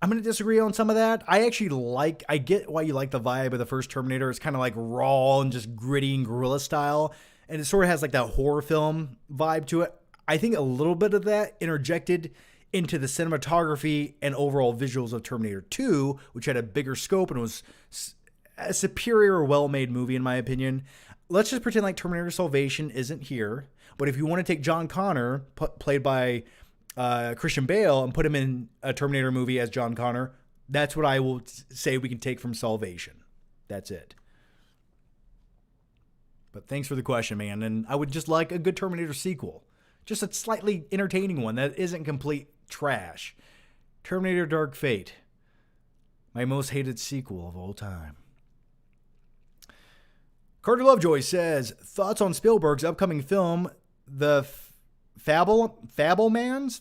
I'm going to disagree on some of that. I get why you like the vibe of the first Terminator. It's kind of like raw and just gritty and guerrilla style. And it sort of has like that horror film vibe to it. I think a little bit of that interjected into the cinematography and overall visuals of Terminator 2, which had a bigger scope and was a superior, well-made movie in my opinion. Let's just pretend like Terminator Salvation isn't here. But if you want to take John Connor, played by Christian Bale, and put him in a Terminator movie as John Connor, that's what I will say we can take from Salvation. That's it. But thanks for the question, man. And I would just like a good Terminator sequel. Just a slightly entertaining one that isn't complete trash. Terminator Dark Fate. My most hated sequel of all time. Carter Lovejoy says, thoughts on Spielberg's upcoming film, The Fablemans?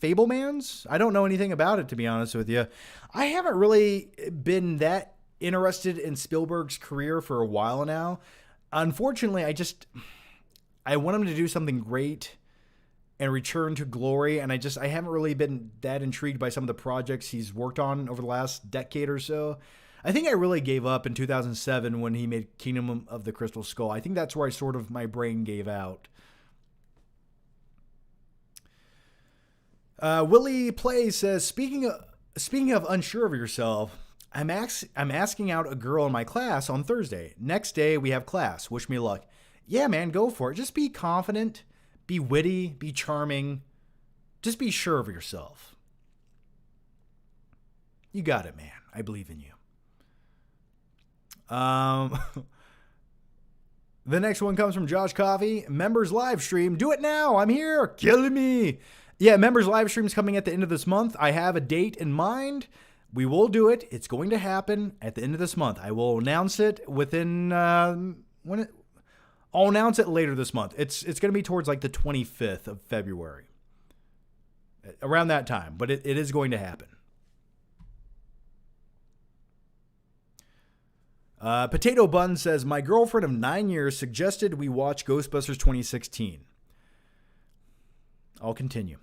I don't know anything about it, to be honest with you. I haven't really been that interested in Spielberg's career for a while now. Unfortunately, I want him to do something great and return to glory, and I haven't really been that intrigued by some of the projects he's worked on over the last decade or so. I think I really gave up in 2007 when he made Kingdom of the Crystal Skull. I think that's where my brain gave out. Willie Play says, speaking of unsure of yourself, I'm asking out a girl in my class on Thursday. Next day we have class. Wish me luck. Yeah, man, go for it. Just be confident, be witty, be charming. Just be sure of yourself. You got it, man. I believe in you. The next one comes from Josh Coffey. Members live stream. Do it now. I'm here. Killing me. Yeah, members live stream is coming at the end of this month. I have a date in mind. We will do it. It's going to happen at the end of this month. I will announce it within I'll announce it later this month. It's going to be towards like the 25th of February. Around that time, but it is going to happen. Potato Bun says, my girlfriend of 9 years suggested we watch Ghostbusters 2016. I'll continue.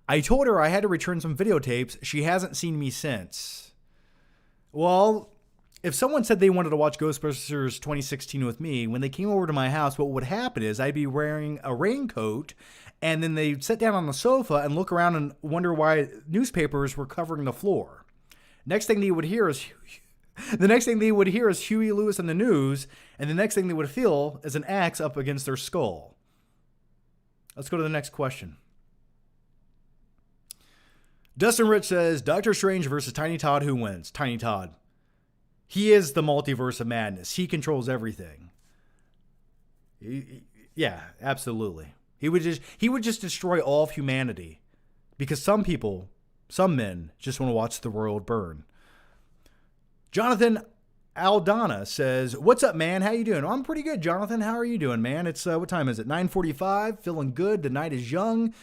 I told her I had to return some videotapes. She hasn't seen me since. Well, if someone said they wanted to watch Ghostbusters 2016 with me, when they came over to my house, what would happen is I'd be wearing a raincoat, and then they'd sit down on the sofa and look around and wonder why newspapers were covering the floor. Next thing they would hear is The next thing they would hear is Huey Lewis on the news, and the next thing they would feel is an axe up against their skull. Let's go to the next question. Dustin Rich says, Doctor Strange versus Tiny Todd, who wins? Tiny Todd. He is the multiverse of madness. He controls everything. Yeah, absolutely. He would just destroy all of humanity because some people, some men, just want to watch the world burn. Jonathan Aldana says, what's up, man? How you doing? I'm pretty good, Jonathan. How are you doing, man? It's, what time is it? 9:45. Feeling good. The night is young.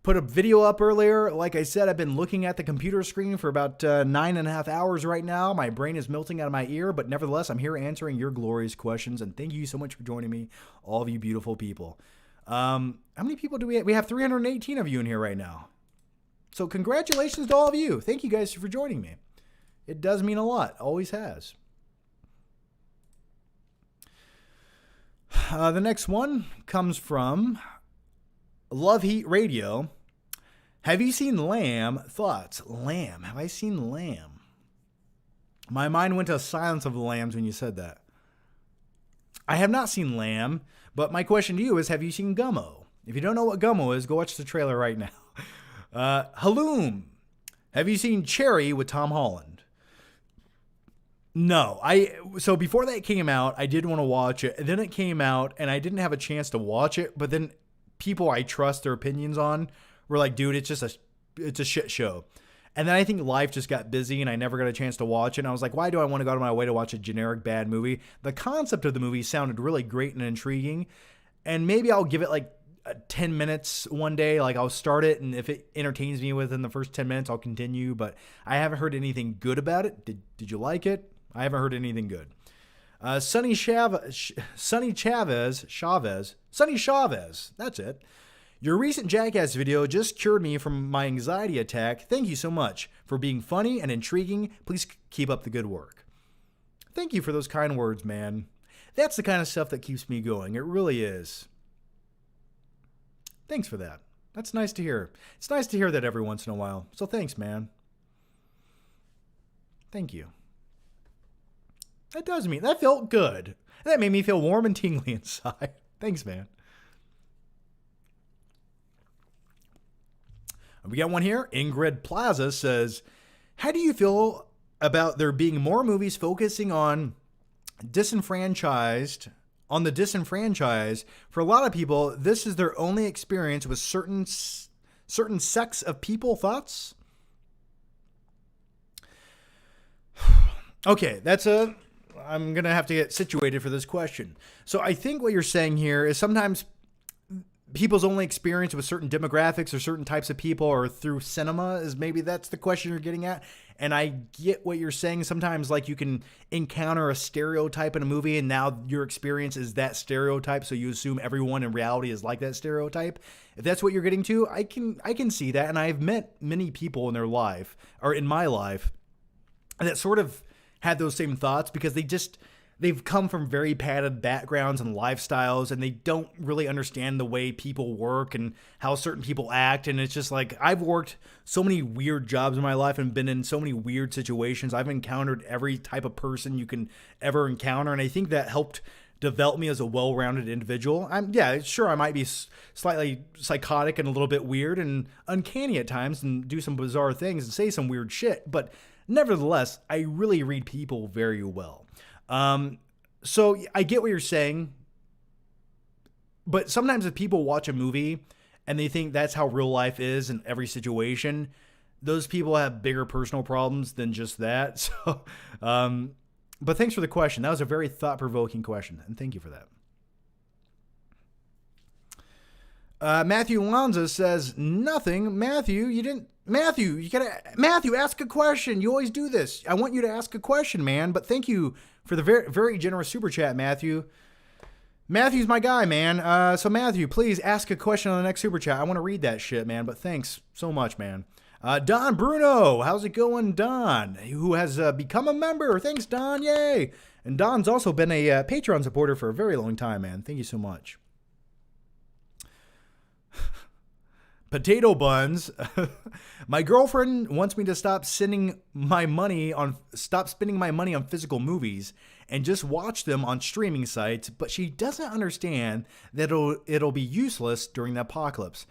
Put a video up earlier. Like I said, I've been looking at the computer screen for about 9.5 hours right now. My brain is melting out of my ear, but nevertheless, I'm here answering your glorious questions. And thank you so much for joining me, all of you beautiful people. How many people do we have? We have 318 of you in here right now. So congratulations to all of you. Thank you guys for joining me. It does mean a lot. Always has. The next one comes from Love Heat Radio. Have you seen Lamb? Thoughts? Lamb. Have I seen Lamb? My mind went to Silence of the Lambs when you said that. I have not seen Lamb, but my question to you is, have you seen Gummo? If you don't know what Gummo is, go watch the trailer right now. Halloum. Have you seen Cherry with Tom Holland? No. So before that came out, I did want to watch it. And then it came out, and I didn't have a chance to watch it. But then people I trust their opinions on were like, dude, it's a shit show. And then I think life just got busy and I never got a chance to watch it. And I was like, why do I want to go out of my way to watch a generic bad movie? The concept of the movie sounded really great and intriguing. And maybe I'll give it like 10 minutes one day. Like I'll start it, and if it entertains me within the first 10 minutes, I'll continue. But I haven't heard anything good about it. Did you like it? I haven't heard anything good. Sonny Chavez. That's it. Your recent Jackass video just cured me from my anxiety attack. Thank you so much for being funny and intriguing. Please keep up the good work. Thank you for those kind words, man. That's the kind of stuff that keeps me going. It really is. Thanks for that. That's nice to hear. It's nice to hear that every once in a while. So thanks, man. Thank you. That felt good. That made me feel warm and tingly inside. Thanks, man. We got one here. Ingrid Plaza says, how do you feel about there being more movies focusing on the disenfranchised? For a lot of people, this is their only experience with certain sects of people. Thoughts? Okay, I'm going to have to get situated for this question. So I think what you're saying here is sometimes people's only experience with certain demographics or certain types of people or through cinema is maybe that's the question you're getting at. And I get what you're saying. Sometimes like you can encounter a stereotype in a movie and now your experience is that stereotype. So you assume everyone in reality is like that stereotype. If that's what you're getting to, I can see that. And I've met many people in their life or in my life that sort of had those same thoughts because they've come from very padded backgrounds and lifestyles, and they don't really understand the way people work and how certain people act. And it's just like, I've worked so many weird jobs in my life and been in so many weird situations. I've encountered every type of person you can ever encounter. And I think that helped develop me as a well-rounded individual. Sure, I might be slightly psychotic and a little bit weird and uncanny at times and do some bizarre things and say some weird shit. But nevertheless, I really read people very well. So I get what you're saying, but sometimes if people watch a movie and they think that's how real life is in every situation, those people have bigger personal problems than just that. So, but thanks for the question. That was a very thought-provoking question, and thank you for that. Matthew Lanza says, nothing. Matthew, ask a question. You always do this. I want you to ask a question, man. But thank you for the very, very generous super chat, Matthew. Matthew's my guy, man. So Matthew, please ask a question on the next super chat. I want to read that shit, man. But thanks so much, man. Don Bruno, how's it going, Don? Who has become a member. Thanks, Don. Yay. And Don's also been a Patreon supporter for a very long time, man. Thank you so much. Potato buns. My girlfriend wants me to stop spending my money on physical movies and just watch them on streaming sites, but she doesn't understand that it'll be useless during the apocalypse.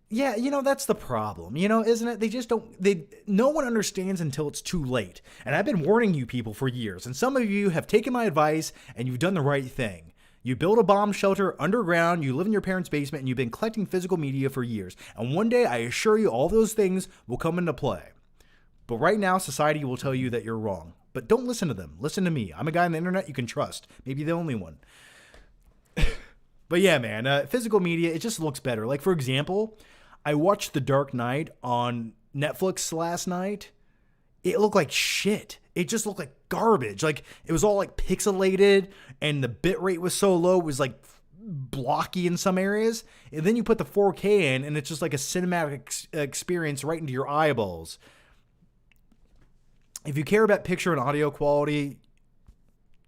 Yeah, that's the problem, isn't it? They just don't, no one understands until it's too late. And I've been warning you people for years, and some of you have taken my advice and you've done the right thing. You build a bomb shelter underground, you live in your parents' basement, and you've been collecting physical media for years. And one day, I assure you, all those things will come into play. But right now, society will tell you that you're wrong. But don't listen to them. Listen to me. I'm a guy on the internet you can trust. Maybe the only one. But yeah, man, physical media, it just looks better. Like, for example, I watched The Dark Knight on Netflix last night. It looked like shit. It just looked like garbage. Like, it was all like pixelated and the bit rate was so low, it was like blocky in some areas. And then you put the 4K in and it's just like a cinematic experience right into your eyeballs. If you care about picture and audio quality,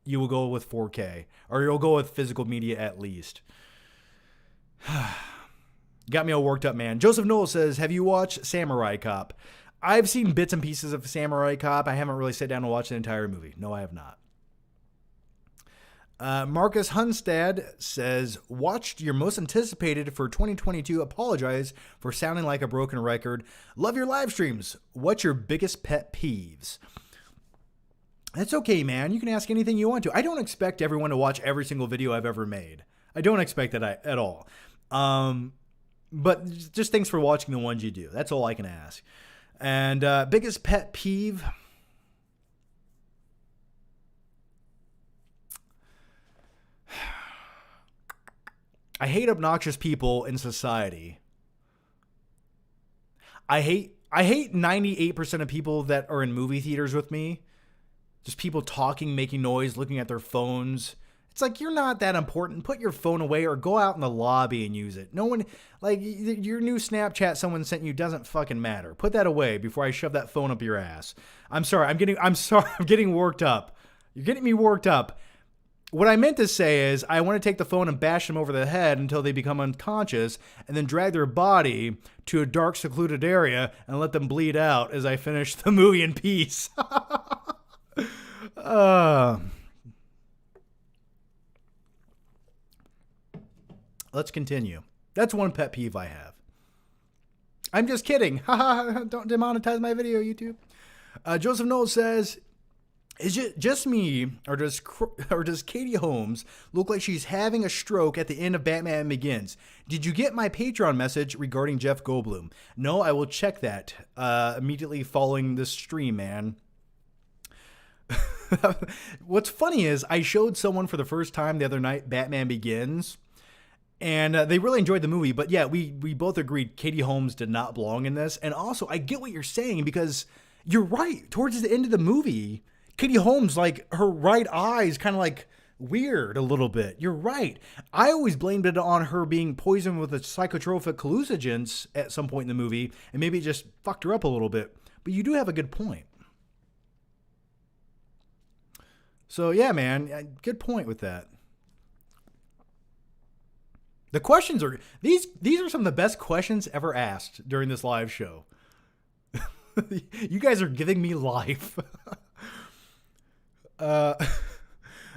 you will go with 4K, or you'll go with physical media at least. Got me all worked up, man. Joseph Noel says, have you watched Samurai Cop? I've seen bits and pieces of Samurai Cop. I haven't really sat down and watched the entire movie. No, I have not. Marcus Hunstad says, watched your most anticipated for 2022. Apologize for sounding like a broken record. Love your live streams. What's your biggest pet peeves? That's okay, man. You can ask anything you want to. I don't expect everyone to watch every single video I've ever made. I don't expect that at all. But just thanks for watching the ones you do. That's all I can ask. And biggest pet peeve. I hate obnoxious people in society. I hate 98% of people that are in movie theaters with me. Just people talking, making noise, looking at their phones. It's like, you're not that important. Put your phone away or go out in the lobby and use it. No one, like, your new Snapchat someone sent you doesn't fucking matter. Put that away before I shove that phone up your ass. I'm sorry. I'm getting worked up. You're getting me worked up. What I meant to say is I want to take the phone and bash them over the head until they become unconscious and then drag their body to a dark, secluded area and let them bleed out as I finish the movie in peace. Let's continue. That's one pet peeve I have. I'm just kidding. Don't demonetize my video, YouTube. Joseph Noel says, is it just me, or does Katie Holmes look like she's having a stroke at the end of Batman Begins? Did you get my Patreon message regarding Jeff Goldblum? No, I will check that immediately following this stream, man. What's funny is I showed someone for the first time the other night Batman Begins, and they really enjoyed the movie. But yeah, we both agreed Katie Holmes did not belong in this. And also, I get what you're saying, because you're right. Towards the end of the movie, Katie Holmes, like, her right eye is kind of like weird a little bit. You're right. I always blamed it on her being poisoned with a psychotropic hallucinogens at some point in the movie, and maybe it just fucked her up a little bit. But you do have a good point. So yeah, man, good point with that. The questions are, these are some of the best questions ever asked during this live show. You guys are giving me life. Carter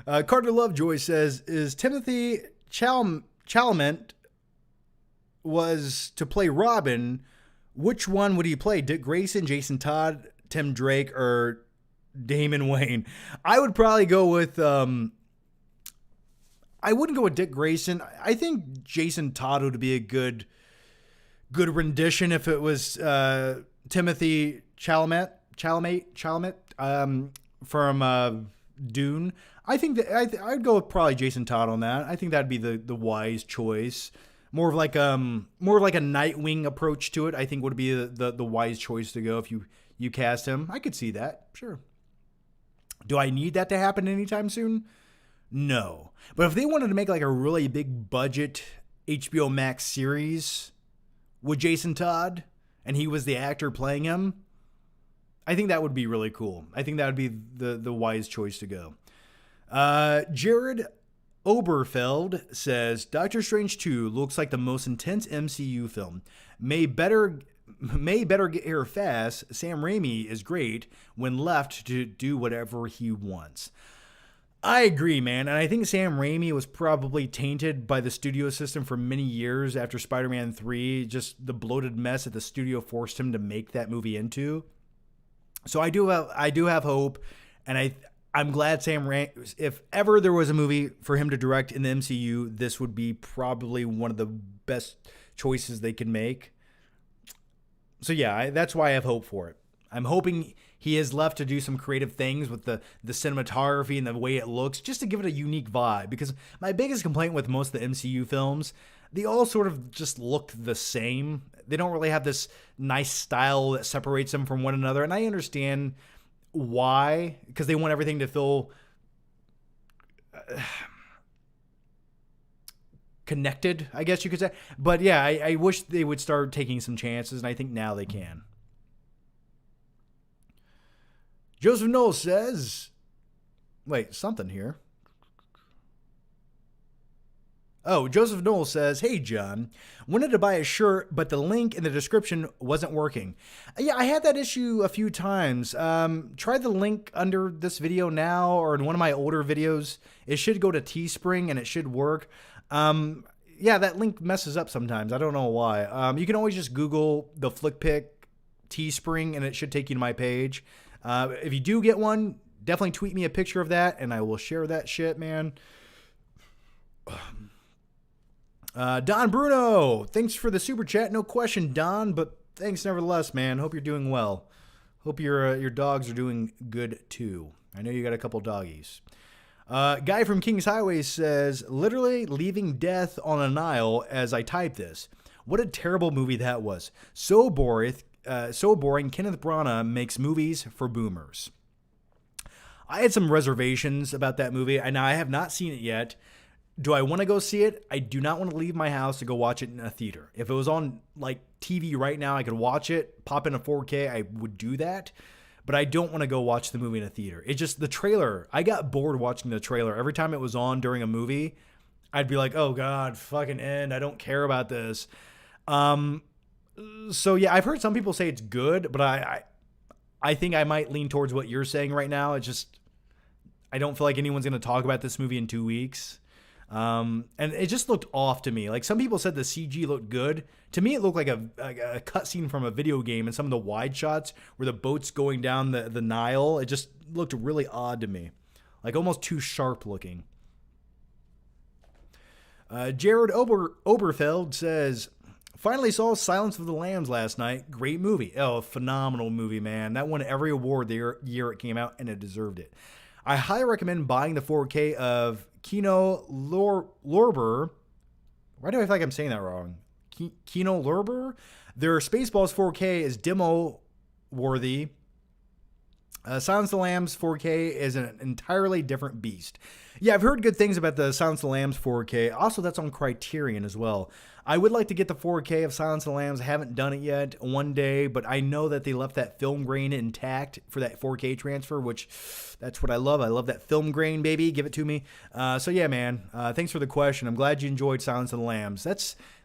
Lovejoy says, is Timothy Chalamet was to play Robin, which one would he play? Dick Grayson, Jason Todd, Tim Drake, or Damon Wayne? I would probably go with, I wouldn't go with Dick Grayson. I think Jason Todd would be a good rendition if it was Timothy Chalamet from Dune. I think that I'd go with probably Jason Todd on that. I think that'd be the wise choice. More of like a Nightwing approach to it, I think, would be the wise choice to go if you cast him. I could see that, sure. Do I need that to happen anytime soon? No. But if they wanted to make like a really big budget HBO Max series with Jason Todd, and he was the actor playing him, I think that would be really cool. I think that would be the wise choice to go. Jared Oberfeld says Doctor Strange 2 looks like the most intense MCU film. May better get here fast. Sam Raimi is great when left to do whatever he wants. I agree, man. And I think Sam Raimi was probably tainted by the studio system for many years after Spider-Man 3, just the bloated mess that the studio forced him to make that movie into. So I do have hope, and I'm glad Sam Raimi, if ever there was a movie for him to direct in the MCU, this would be probably one of the best choices they could make. So yeah, that's why I have hope for it. I'm hoping he is left to do some creative things with the cinematography and the way it looks, just to give it a unique vibe. Because my biggest complaint with most of the MCU films, they all sort of just looked the same. They don't really have this nice style that separates them from one another. And I understand why, because they want everything to feel connected, I guess you could say. But yeah, I wish they would start taking some chances, and I think now they can. Joseph Knoll says, wait, something here. Oh, Joseph Knoll says, hey, John, wanted to buy a shirt, but the link in the description wasn't working. Yeah, I had that issue a few times. Try the link under this video now or in one of my older videos. It should go to Teespring and it should work. Yeah, that link messes up sometimes. I don't know why. You can always just Google the FlickPick Teespring and it should take you to my page. If you do get one, definitely tweet me a picture of that and I will share that shit, man. Don Bruno, thanks for the super chat. No question, Don, but thanks nevertheless, man. Hope you're doing well. Hope your dogs are doing good too. I know you got a couple doggies. Guy from Kings Highway says, literally leaving death on an aisle as I type this. What a terrible movie that was. So boring. Kenneth Branagh makes movies for boomers. I had some reservations about that movie, and I have not seen it yet. Do I want to go see it? I do not want to leave my house to go watch it in a theater. If it was on like TV right now, I could watch it, pop in a 4K, I would do that. But I don't want to go watch the movie in a theater. It's just the trailer. I got bored watching the trailer. Every time it was on during a movie, I'd be like, oh God, fucking end. I don't care about this. So yeah, I've heard some people say it's good, but I think I might lean towards what you're saying right now. It's just, I don't feel like anyone's going to talk about this movie in 2 weeks. And it just looked off to me. Like some people said the CG looked good. To me, it looked like a cutscene from a video game, and some of the wide shots where the boat's going down the Nile. It just looked really odd to me, like almost too sharp looking. Jared Oberfeld says, finally saw Silence of the Lambs last night. Great movie. Oh, phenomenal movie, man. That won every award the year it came out, and it deserved it. I highly recommend buying the 4K of Kino Lorber. Why do I feel like I'm saying that wrong? Kino Lorber? Their Spaceballs 4K is demo worthy. Silence of the Lambs 4K is an entirely different beast. Yeah, I've heard good things about the Silence of the Lambs 4K. Also, that's on Criterion as well. I would like to get the 4K of Silence of the Lambs. I haven't done it yet one day, but I know that they left that film grain intact for that 4K transfer, which that's what I love. I love that film grain, baby. Give it to me. So yeah, man, thanks for the question. I'm glad you enjoyed Silence of the Lambs.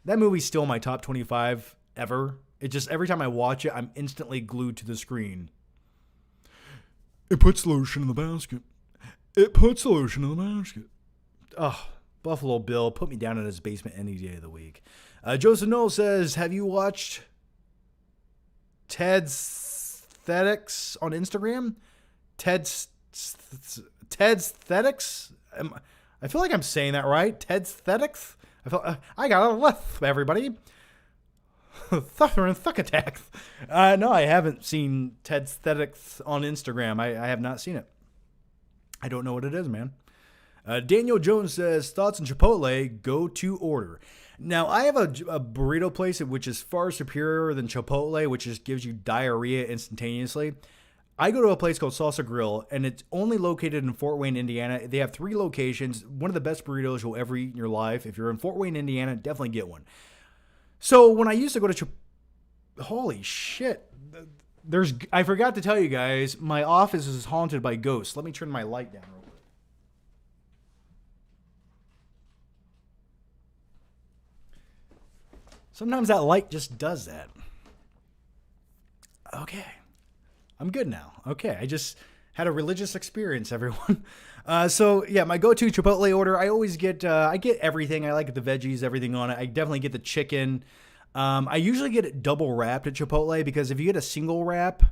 That movie's still my top 25 ever. It just, every time I watch it, I'm instantly glued to the screen. It puts lotion in the basket. It puts lotion in the basket. Oh, Buffalo Bill, put me down in his basement any day of the week. Joseph Knoll says, have you watched Ted's Thetics on Instagram? Ted's Thetics? I feel like I'm saying that right. Ted's Thetics? I got a left, everybody. Thuther and Thuck Attack. No, I haven't seen Ted's Thetics on Instagram. I have not seen it. I don't know what it is, man. Daniel Jones says, thoughts on Chipotle, go to order. Now, I have a burrito place which is far superior than Chipotle, which just gives you diarrhea instantaneously. I go to a place called Salsa Grill, and it's only located in Fort Wayne, Indiana. They have 3 locations. One of the best burritos you'll ever eat in your life. If you're in Fort Wayne, Indiana, definitely get one. So when I used to go to holy shit. I forgot to tell you guys, my office is haunted by ghosts. Let me turn my light down real Sometimes that light just does that. Okay. I'm good now. Okay. I just had a religious experience, everyone. So yeah, my go-to Chipotle order, I always get, I get everything. I like the veggies, everything on it. I definitely get the chicken. I usually get it double wrapped at Chipotle because if you get a single wrap,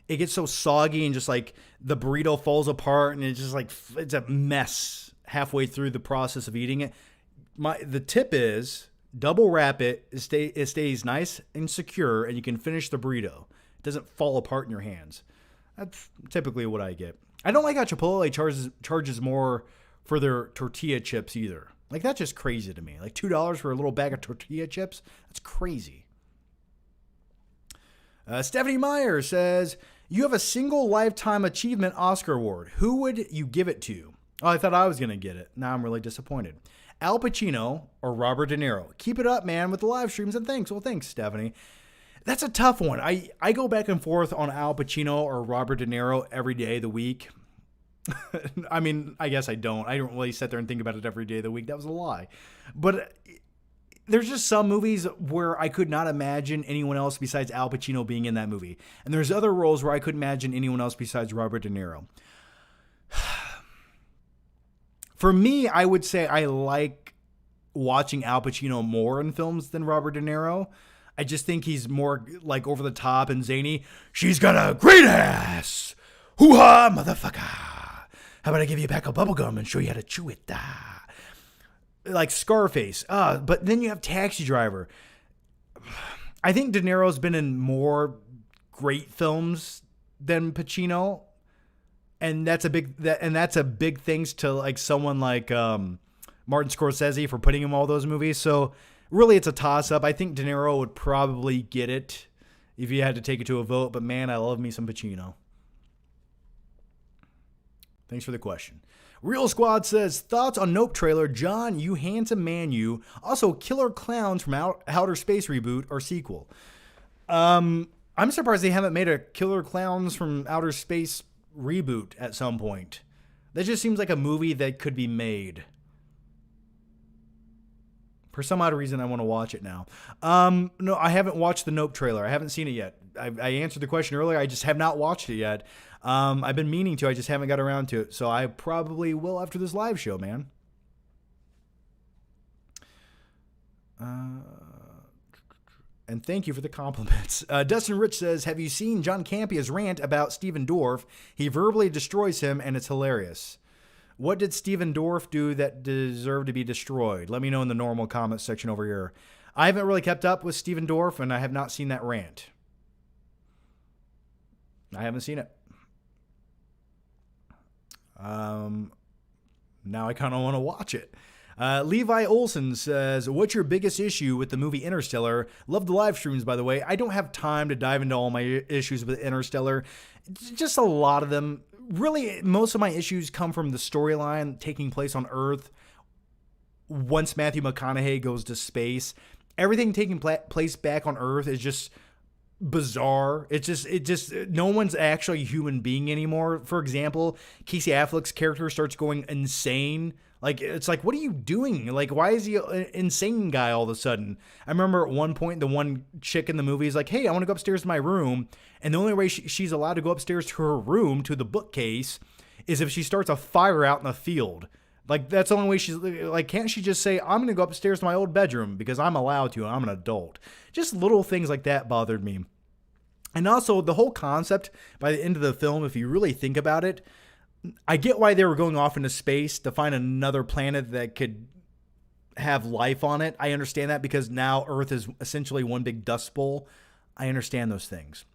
it gets so soggy and just like the burrito falls apart and it's just like, it's a mess halfway through the process of eating it. The tip is double wrap it. It stays nice and secure and you can finish the burrito. It doesn't fall apart in your hands. That's typically what I get. I don't like how Chipotle charges more for their tortilla chips either. Like, that's just crazy to me. Like, $2 for a little bag of tortilla chips? That's crazy. Stephanie Meyer says, you have a single lifetime achievement Oscar award. Who would you give it to? Oh, I thought I was going to get it. Now I'm really disappointed. Al Pacino or Robert De Niro? Keep it up, man, with the live streams and thanks. Well, thanks, Stephanie. That's a tough one. I go back and forth on Al Pacino or Robert De Niro every day of the week. I mean, I guess I don't. I don't really sit there and think about it every day of the week. That was a lie. But there's just some movies where I could not imagine anyone else besides Al Pacino being in that movie. And there's other roles where I couldn't imagine anyone else besides Robert De Niro. For me, I would say I like watching Al Pacino more in films than Robert De Niro. I just think he's more like over the top and zany. She's got a great ass. Hoo-ha, motherfucker. How about I give you a pack of bubblegum and show you how to chew it? Like Scarface. But then you have Taxi Driver. I think De Niro's been in more great films than Pacino. And that's a big thanks to like someone like Martin Scorsese for putting him all those movies. So really, it's a toss-up. I think De Niro would probably get it if you had to take it to a vote. But, man, I love me some Pacino. Thanks for the question. Real Squad says, thoughts on Nope trailer, John, you handsome man, you. Also, Killer Clowns from Outer Space reboot or sequel. I'm surprised they haven't made a Killer Clowns from Outer Space reboot at some point. That just seems like a movie that could be made. For some odd reason, I want to watch it now. No, I haven't watched the Nope trailer. I haven't seen it yet. I answered the question earlier. I just have not watched it yet. I've been meaning to. I just haven't got around to it. So I probably will after this live show, man. And thank you for the compliments. Dustin Rich says, have you seen John Campia's rant about Steven Dorff? He verbally destroys him, and it's hilarious. What did Steven Dorff do that deserved to be destroyed? Let me know in the normal comments section over here. I haven't really kept up with Steven Dorff, and I have not seen that rant. I haven't seen it. Now I kind of want to watch it. Levi Olson says, what's your biggest issue with the movie Interstellar? Love the live streams, by the way. I don't have time to dive into all my issues with Interstellar. Just a lot of them. Really, most of my issues come from the storyline taking place on Earth once Matthew McConaughey goes to space. Everything taking place back on Earth is just bizarre. It just no one's actually a human being anymore. For example, Casey Affleck's character starts going insane. Like, it's like, what are you doing? Like, why is he an insane guy all of a sudden? I remember at one point, the one chick in the movie is like, hey, I want to go upstairs to my room. And the only way she's allowed to go upstairs to her room, to the bookcase, is if she starts a fire out in the field. Like, that's the only way she's like, can't she just say, I'm going to go upstairs to my old bedroom because I'm allowed to and I'm an adult? Just little things like that bothered me. And also the whole concept by the end of the film, if you really think about it, I get why they were going off into space to find another planet that could have life on it. I understand that because now Earth is essentially one big dust bowl. I understand those things.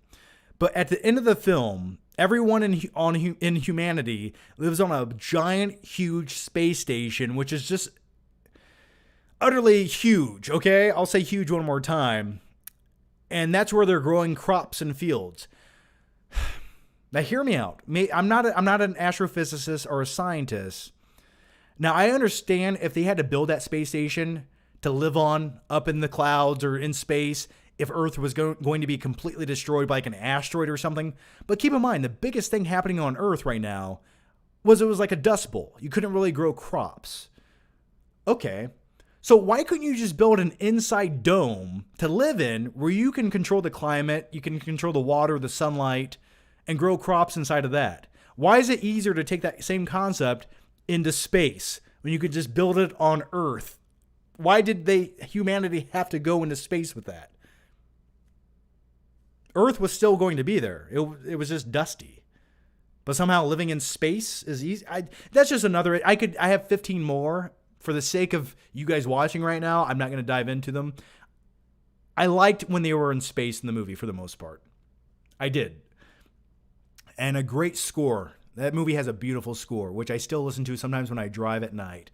But at the end of the film, everyone in humanity lives on a giant, huge space station, which is just utterly huge, okay? I'll say huge one more time. And that's where they're growing crops and fields. Now, hear me out. I'm not an astrophysicist or a scientist. Now, I understand if they had to build that space station to live on up in the clouds or in space, if Earth was going to be completely destroyed by like an asteroid or something. But keep in mind, the biggest thing happening on Earth right now was it was like a dust bowl. You couldn't really grow crops. Okay. So why couldn't you just build an inside dome to live in where you can control the climate, you can control the water, the sunlight, and grow crops inside of that? Why is it easier to take that same concept into space when you could just build it on Earth? Why did humanity have to go into space with that? Earth was still going to be there. It was just dusty. But somehow living in space is easy. That's just another. I have 15 more. For the sake of you guys watching right now, I'm not going to dive into them. I liked when they were in space in the movie for the most part. I did. And a great score. That movie has a beautiful score, which I still listen to sometimes when I drive at night.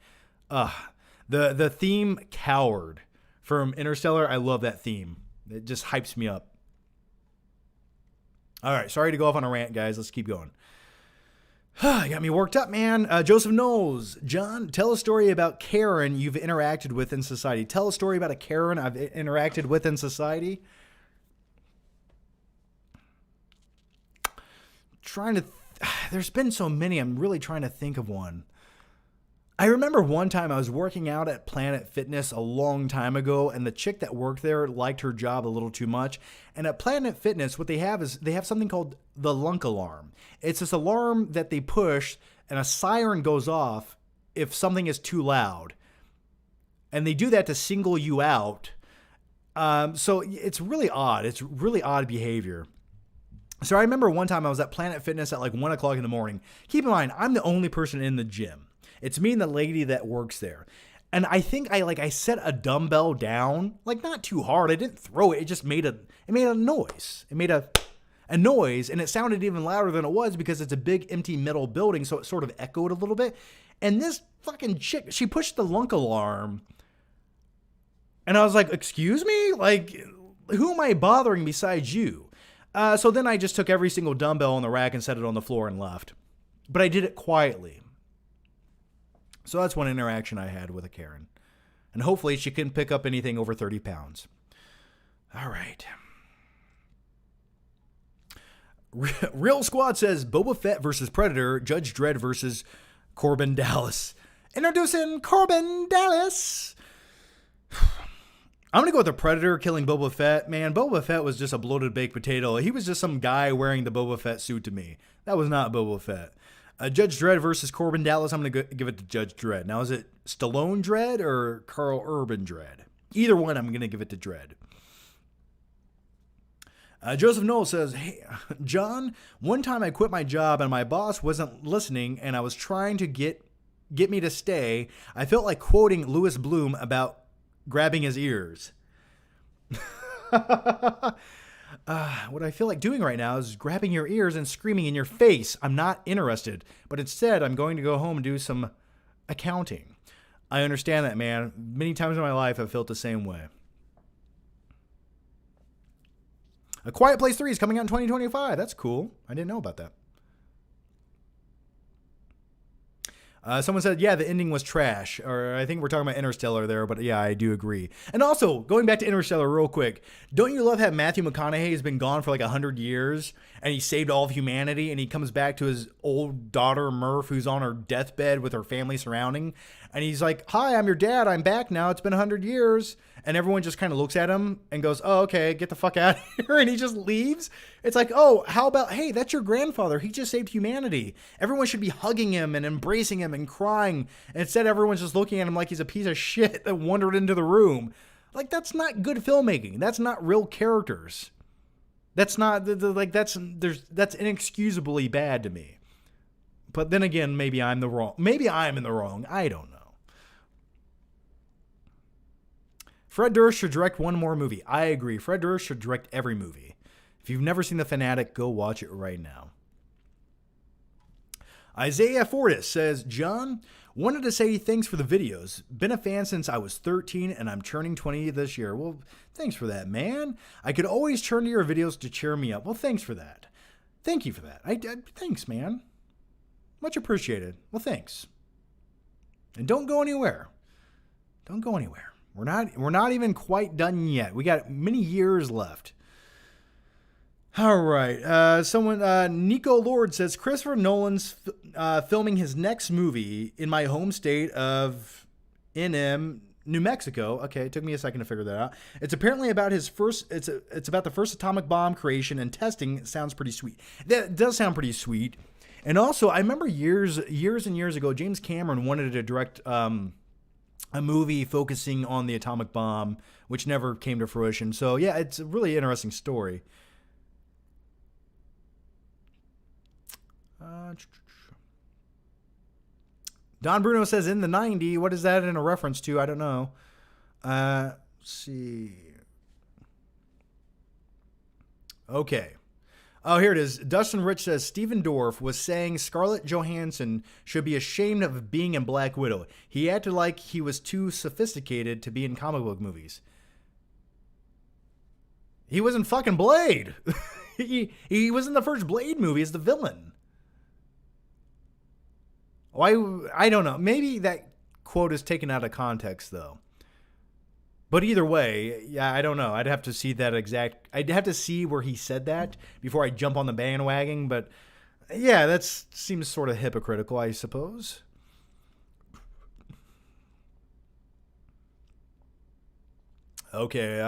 The theme Coward from Interstellar, I love that theme. It just hypes me up. All right, sorry to go off on a rant, guys. Let's keep going. You got me worked up, man. Joseph Knowles. John, tell a story about Karen you've interacted with in society. Tell a story about a Karen I've interacted with in society. There's been so many. I'm really trying to think of one. I remember one time I was working out at Planet Fitness a long time ago, and the chick that worked there liked her job a little too much. And at Planet Fitness, what they have is they have something called the lunk alarm. It's this alarm that they push, and a siren goes off if something is too loud. And they do that to single you out. So it's really odd. It's really odd behavior. So I remember one time I was at Planet Fitness at like 1 o'clock in the morning. Keep in mind, I'm the only person in the gym. It's me and the lady that works there. And I think I set a dumbbell down, like not too hard. I didn't throw it. It just made a noise. It made a noise, and it sounded even louder than it was because it's a big empty metal building, so it sort of echoed a little bit. And this fucking chick, she pushed the lunk alarm. And I was like, excuse me? Like, who am I bothering besides you? So then I just took every single dumbbell on the rack and set it on the floor and left. But I did it quietly. So that's one interaction I had with a Karen. And hopefully she couldn't pick up anything over 30 pounds. All right. Real Squad says Boba Fett versus Predator, Judge Dredd versus Corbin Dallas. Introducing Corbin Dallas. I'm going to go with the Predator killing Boba Fett. Man, Boba Fett was just a bloated baked potato. He was just some guy wearing the Boba Fett suit to me. That was not Boba Fett. Judge Dredd versus Corbin Dallas. I'm going to give it to Judge Dredd. Now, is it Stallone Dredd or Carl Urban Dredd? Either one, I'm going to give it to Dredd. Joseph Knowles says, hey, John, one time I quit my job and my boss wasn't listening and I was trying to get me to stay. I felt like quoting Louis Bloom about grabbing his ears. What I feel like doing right now is grabbing your ears and screaming in your face. I'm not interested, but instead I'm going to go home and do some accounting. I understand that, man. Many times in my life I've felt the same way. A Quiet Place 3 is coming out in 2025. That's cool. I didn't know about that. Someone said, yeah, the ending was trash. Or I think we're talking about Interstellar there, but yeah, I do agree. And also, going back to Interstellar real quick, don't you love how Matthew McConaughey has been gone for like 100 years and he saved all of humanity and he comes back to his old daughter, Murph, who's on her deathbed with her family surrounding. And he's like, hi, I'm your dad. I'm back now. It's been 100 years. And everyone just kind of looks at him and goes, oh, okay, get the fuck out of here. And he just leaves. It's like, oh, how about, hey, that's your grandfather. He just saved humanity. Everyone should be hugging him and embracing him and crying. And instead, everyone's just looking at him like he's a piece of shit that wandered into the room. Like, that's not good filmmaking. That's not real characters. That's not, that's inexcusably bad to me. But then again, maybe I'm in the wrong. I don't know. Fred Durst should direct one more movie. I agree. Fred Durst should direct every movie. If you've never seen The Fanatic, go watch it right now. Isaiah Fortis says, John, wanted to say thanks for the videos. Been a fan since I was 13 and I'm turning 20 this year. Well, thanks for that, man. I could always turn to your videos to cheer me up. Well, thanks for that. Thank you for that. Thanks, man. Much appreciated. Well, thanks. And don't go anywhere. Don't go anywhere. We're not even quite done yet. We got many years left. All right. Nico Lord says, Christopher Nolan's filming his next movie in my home state of NM, New Mexico. Okay, it took me a second to figure that out. It's apparently about his first. It's about the first atomic bomb creation and testing. It sounds pretty sweet. That does sound pretty sweet. And also, I remember years and years ago, James Cameron wanted to direct a movie focusing on the atomic bomb, which never came to fruition. So yeah, it's a really interesting story. Don Bruno says in the 90. What is that in a reference to? I don't know. Let's see. Okay. Oh, here it is. Dustin Rich says Steven Dorff was saying Scarlett Johansson should be ashamed of being in Black Widow. He acted like he was too sophisticated to be in comic book movies. He was in fucking Blade. he was in the first Blade movie as the villain. Why? I don't know. Maybe that quote is taken out of context, though. But either way, yeah, I don't know. I'd have to see that exact. I'd have to see where he said that before I jump on the bandwagon. But yeah, that seems sort of hypocritical, I suppose. Okay,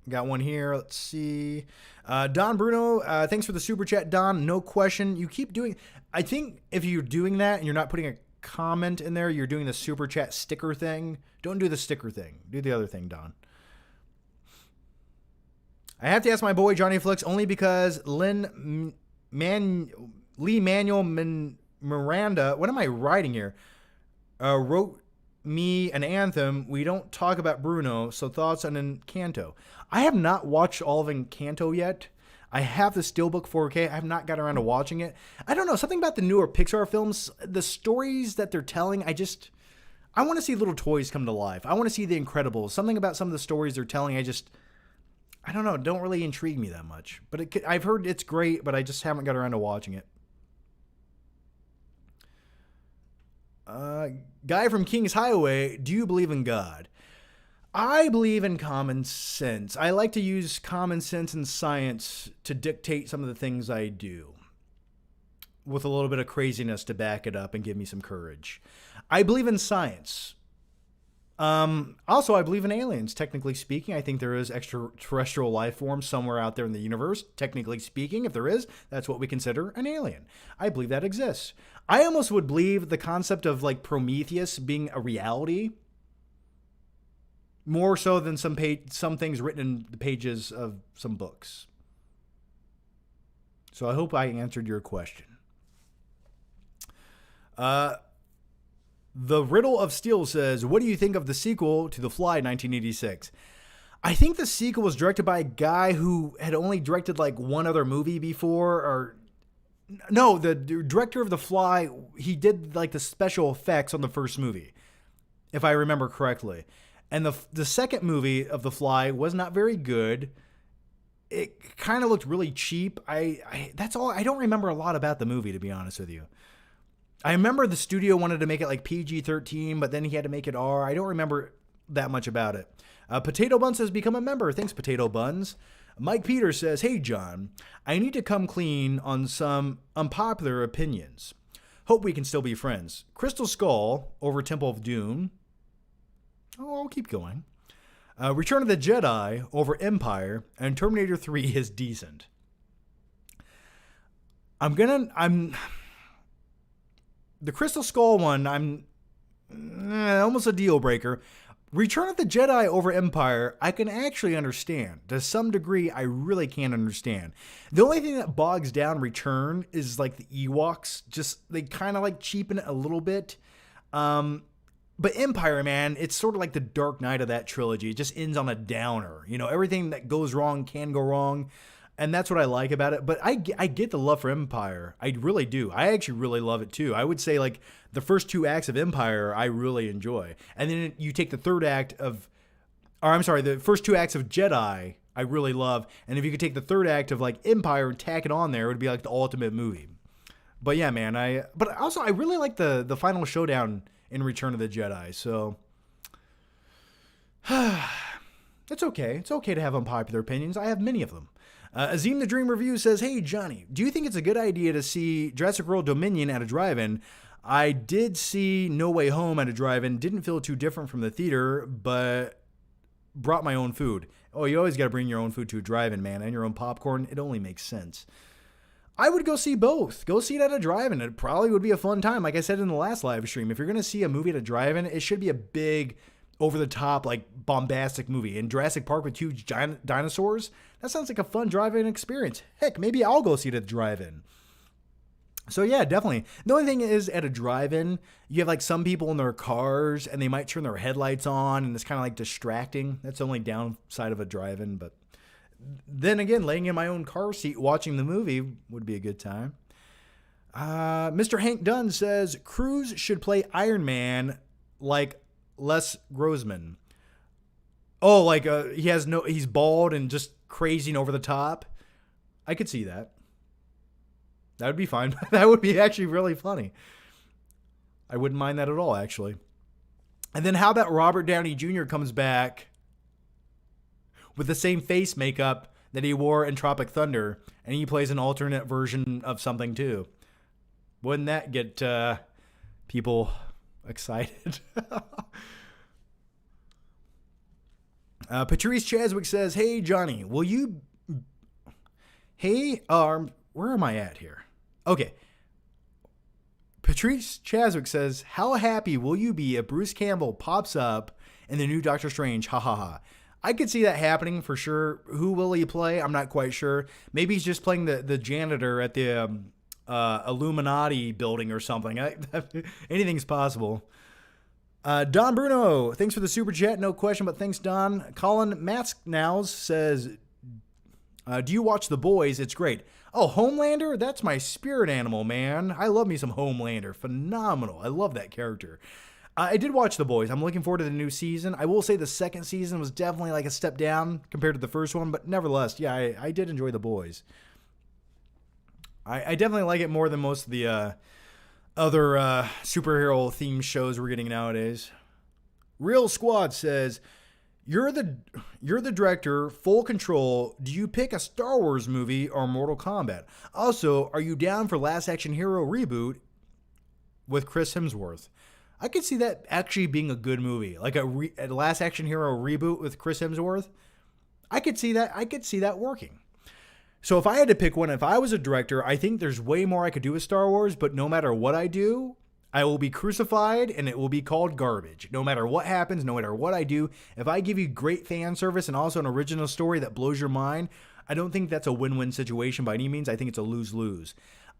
got one here. Let's see. Don Bruno, thanks for the super chat, Don. No question. You keep doing. I think if you're doing that and you're not putting a comment in there, you're doing the super chat sticker thing. Don't do the sticker thing. Do the other thing, Don. I have to ask my boy Johnny Flicks only because Lee Manuel Miranda, what am I writing here? Wrote me an anthem. We don't talk about Bruno, so thoughts on Encanto. I have not watched all of Encanto yet. I have the Steelbook 4K. I have not got around to watching it. I don't know. Something about the newer Pixar films, the stories that they're telling, I want to see little toys come to life. I want to see The Incredibles. Something about some of the stories they're telling, I don't know, don't really intrigue me that much. But I've heard it's great, but I just haven't got around to watching it. Guy from King's Highway, do you believe in God? I believe in common sense. I like to use common sense and science to dictate some of the things I do, with a little bit of craziness to back it up and give me some courage. I believe in science. Also, I believe in aliens, technically speaking. I think there is extraterrestrial life forms somewhere out there in the universe. Technically speaking, if there is, that's what we consider an alien. I believe that exists. I almost would believe the concept of like Prometheus being a reality more so than some things written in the pages of some books. So I hope I answered your question. The Riddle of Steel says, what do you think of the sequel to The Fly 1986? I think the sequel was directed by a guy who had only directed like one other movie before, or no, the director of The Fly, he did like the special effects on the first movie, if I remember correctly. And the second movie of The Fly was not very good. It kind of looked really cheap. That's all. I don't remember a lot about the movie, to be honest with you. I remember the studio wanted to make it like PG-13, but then he had to make it R. I don't remember that much about it. Potato Buns has become a member. Thanks, Potato Buns. Mike Peters says, hey, John, I need to come clean on some unpopular opinions. Hope we can still be friends. Crystal Skull over Temple of Doom. Oh, I'll keep going. Return of the Jedi over Empire, and Terminator 3 is decent. The Crystal Skull one, I'm almost a deal breaker. Return of the Jedi over Empire, I can actually understand. To some degree, I really can understand. The only thing that bogs down Return is like the Ewoks. Just, they kind of like cheapen it a little bit. But Empire, man, it's sort of like the Dark Knight of that trilogy. It just ends on a downer. You know, everything that goes wrong can go wrong. And that's what I like about it. But I get the love for Empire. I really do. I actually really love it too. I would say like the first two acts of Empire, I really enjoy. And then you take the the first two acts of Jedi, I really love. And if you could take the third act of like Empire and tack it on there, it would be like the ultimate movie. But yeah, man, but also I really like the final showdown in Return of the Jedi. So it's okay. It's okay to have unpopular opinions. I have many of them. Azim the Dream Review says, hey, Johnny, do you think it's a good idea to see Jurassic World Dominion at a drive-in? I did see No Way Home at a drive-in. Didn't feel too different from the theater, but brought my own food. Oh, you always got to bring your own food to a drive-in, man, and your own popcorn. It only makes sense. I would go see both. Go see it at a drive-in. It probably would be a fun time. Like I said in the last live stream, if you're going to see a movie at a drive-in, it should be a big, over-the-top, like bombastic movie. In Jurassic Park with huge giant dinosaurs, that sounds like a fun drive-in experience. Heck, maybe I'll go see it at the drive-in. So yeah, definitely. The only thing is at a drive-in, you have like some people in their cars and they might turn their headlights on and it's kind of like distracting. That's the only downside of a drive-in, but then again, laying in my own car seat watching the movie would be a good time. Mr. Hank Dunn says Cruise should play Iron Man like Les Grossman. Oh, like he's bald and just crazy and over the top. I could see that. That would be fine. That would be actually really funny. I wouldn't mind that at all, actually. And then how about Robert Downey Jr. comes back with the same face makeup that he wore in Tropic Thunder, and he plays an alternate version of something too. Wouldn't that get people excited? Patrice Chaswick says, "Hey Johnny, will you? Hey, where am I at here? Okay." Patrice Chaswick says, "How happy will you be if Bruce Campbell pops up in the new Doctor Strange? Ha ha ha." I could see that happening for sure. Who will he play? I'm not quite sure. Maybe he's just playing the janitor at the Illuminati building or something. Anything's possible. Don Bruno, thanks for the super chat. No question, but thanks, Don. Colin Masknows says, do you watch The Boys? It's great. Oh, Homelander? That's my spirit animal, man. I love me some Homelander. Phenomenal. I love that character. I did watch The Boys. I'm looking forward to the new season. I will say the second season was definitely like a step down compared to the first one, but nevertheless, yeah, I did enjoy The Boys. I definitely like it more than most of the other superhero themed shows we're getting nowadays. Real Squad says, You're the director, full control. Do you pick a Star Wars movie or Mortal Kombat? Also, are you down for Last Action Hero reboot with Chris Hemsworth? I could see that actually being a good movie, like a Last Action Hero reboot with Chris Hemsworth. I could see that. I could see that working. So if I had to pick one, if I was a director, I think there's way more I could do with Star Wars. But no matter what I do, I will be crucified and it will be called garbage. No matter what happens, no matter what I do, if I give you great fan service and also an original story that blows your mind, I don't think that's a win-win situation by any means. I think it's a lose-lose.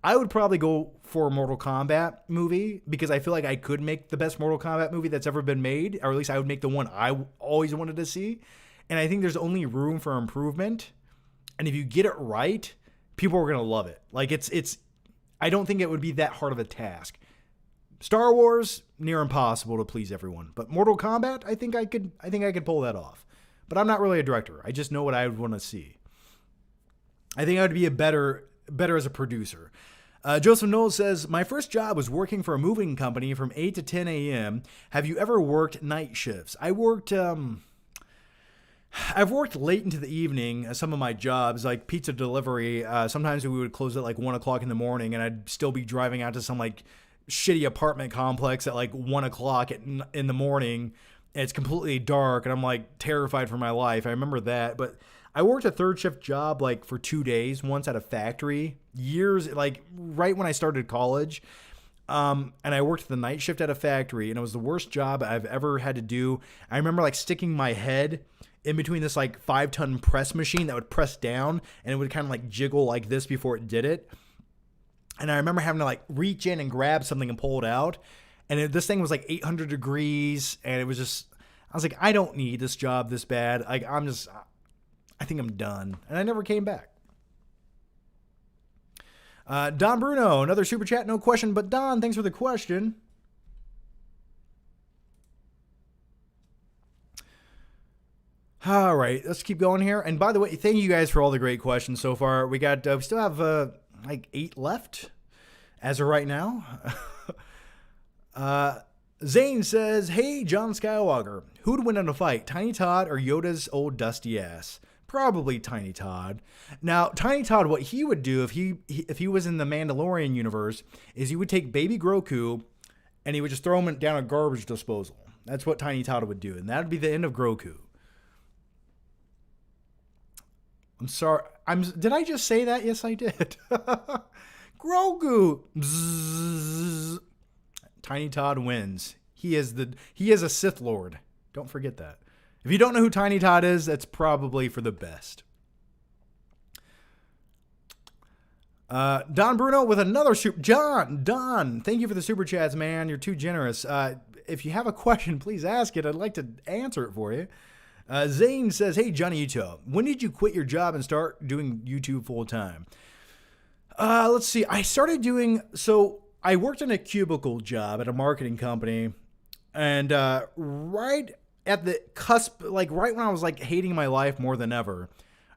I would probably go for a Mortal Kombat movie because I feel like I could make the best Mortal Kombat movie that's ever been made, or at least I would make the one I always wanted to see. And I think there's only room for improvement. And if you get it right, people are going to love it. Like I don't think it would be that hard of a task. Star Wars, near impossible to please everyone. But Mortal Kombat, I think I could pull that off. But I'm not really a director. I just know what I would want to see. I think I would be better as a producer. Joseph Knowles says, my first job was working for a moving company from 8 to 10 a.m. Have you ever worked night shifts? I've worked late into the evening. Some of my jobs, like pizza delivery, sometimes we would close at like 1 o'clock in the morning and I'd still be driving out to some like shitty apartment complex at like 1 o'clock in the morning. And it's completely dark and I'm like terrified for my life. I remember that. But I worked a third shift job like for 2 days, once at a factory, years, like right when I started college. And I worked the night shift at a factory and it was the worst job I've ever had to do. I remember like sticking my head in between this like 5-ton press machine that would press down and it would kind of like jiggle like this before it did it. And I remember having to like reach in and grab something and pull it out. And this thing was like 800 degrees and it was just, I was like, I don't need this job this bad. Like I think I'm done. And I never came back. Don Bruno, another super chat, no question, but Don, thanks for the question. All right, let's keep going here. And by the way, thank you guys for all the great questions so far. We still have like 8 left as of right now. Zane says, hey, John Skywalker, who'd win in a fight, Tiny Todd or Yoda's old dusty ass? Probably Tiny Todd. Now, Tiny Todd, what he would do if he was in the Mandalorian universe is he would take baby Grogu and he would just throw him down a garbage disposal. That's what Tiny Todd would do, and that would be the end of Grogu. I'm sorry. Did I just say that? Yes, I did. Grogu. Bzzz. Tiny Todd wins. He is a Sith Lord. Don't forget that. If you don't know who Tiny Todd is, that's probably for the best. Don Bruno with another Don, thank you for the super chats, man. You're too generous. If you have a question, please ask it. I'd like to answer it for you. Zane says, hey, Johnny Utah, when did you quit your job and start doing YouTube full time? Let's see. I worked in a cubicle job at a marketing company, and right at the cusp, like right when I was like hating my life more than ever,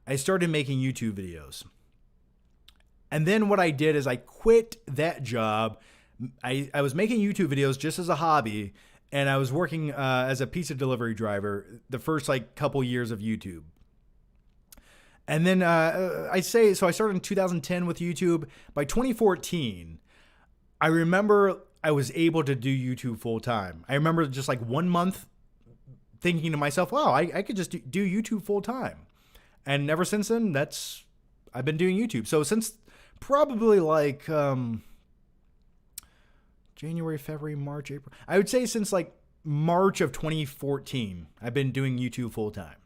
I started making YouTube videos. And then what I did is I quit that job. I was making YouTube videos just as a hobby, and I was working as a pizza delivery driver the first like couple years of YouTube. And then I started in 2010 with YouTube. By 2014, I remember I was able to do YouTube full time. I remember just like 1 month thinking to myself, wow, I could just do YouTube full time. And ever since then, I've been doing YouTube. So since probably like January, February, March, April, I would say since like March of 2014, I've been doing YouTube full time.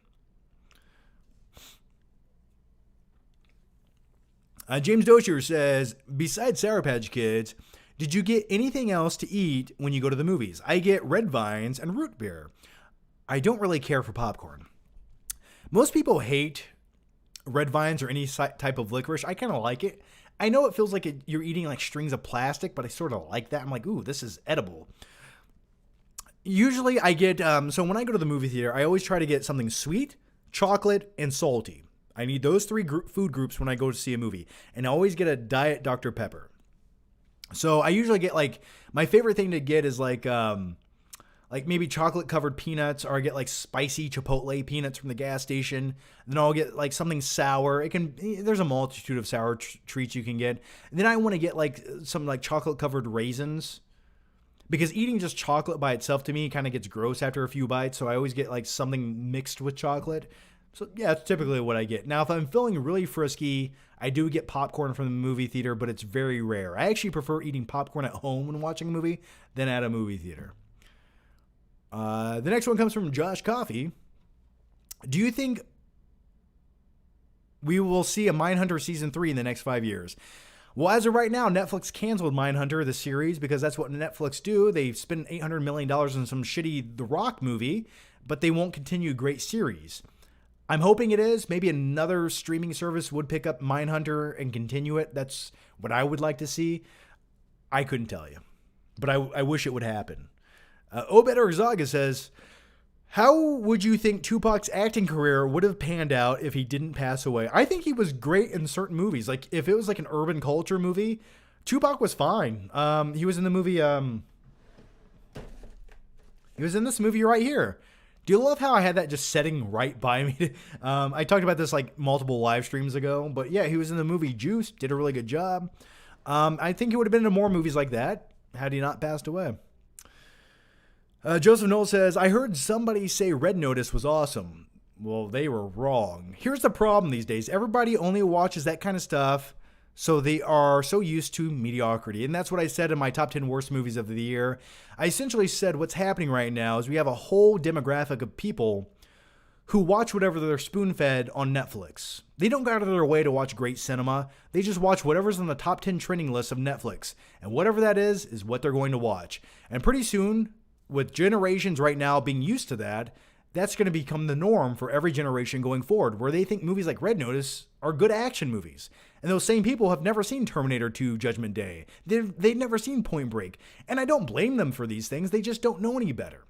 James Dozier says, besides Sour Patch Kids, did you get anything else to eat when you go to the movies? I get red vines and root beer. I don't really care for popcorn. Most people hate red vines or any type of licorice. I kind of like it. I know it feels like you're eating like strings of plastic, but I sort of like that. I'm like, ooh, this is edible. Usually I get, so when I go to the movie theater, I always try to get something sweet, chocolate, and salty. I need those three food groups when I go to see a movie. And I always get a Diet Dr. Pepper. So I usually get like, my favorite thing to get is like maybe chocolate covered peanuts, or I get like spicy Chipotle peanuts from the gas station. Then I'll get like something sour. There's a multitude of sour treats you can get. And then I want to get like some like chocolate covered raisins, because eating just chocolate by itself to me kind of gets gross after a few bites. So I always get like something mixed with chocolate. So yeah, that's typically what I get. Now, if I'm feeling really frisky, I do get popcorn from the movie theater, but it's very rare. I actually prefer eating popcorn at home when watching a movie than at a movie theater. The next one comes from Josh Coffey. Do you think we will see a Mindhunter season 3 in the next 5 years? Well, as of right now, Netflix canceled Mindhunter, the series, because that's what Netflix do. They spend $800 million on some shitty The Rock movie, but they won't continue great series. I'm hoping it is. Maybe another streaming service would pick up Mindhunter and continue it. That's what I would like to see. I couldn't tell you, but I wish it would happen. Obed Orzaga says, how would you think Tupac's acting career would have panned out if he didn't pass away? I think he was great in certain movies. Like if it was like an urban culture movie, Tupac was fine. He was in the movie. He was in this movie right here. Do you love how I had that just setting right by me? I talked about this like multiple live streams ago, but yeah, he was in the movie Juice, did a really good job. I think he would have been in more movies like that had he not passed away. Joseph Knoll says, I heard somebody say Red Notice was awesome. Well, they were wrong. Here's the problem these days. Everybody only watches that kind of stuff, so they are so used to mediocrity. And that's what I said in my top 10 worst movies of the year. I essentially said what's happening right now is we have a whole demographic of people who watch whatever they're spoon-fed on Netflix. They don't go out of their way to watch great cinema. They just watch whatever's on the top 10 trending list of Netflix. And whatever that is what they're going to watch. And pretty soon, with generations right now being used to that, that's going to become the norm for every generation going forward, where they think movies like Red Notice are good action movies. And those same people have never seen Terminator 2 Judgment Day. They've never seen Point Break. And I don't blame them for these things. They just don't know any better.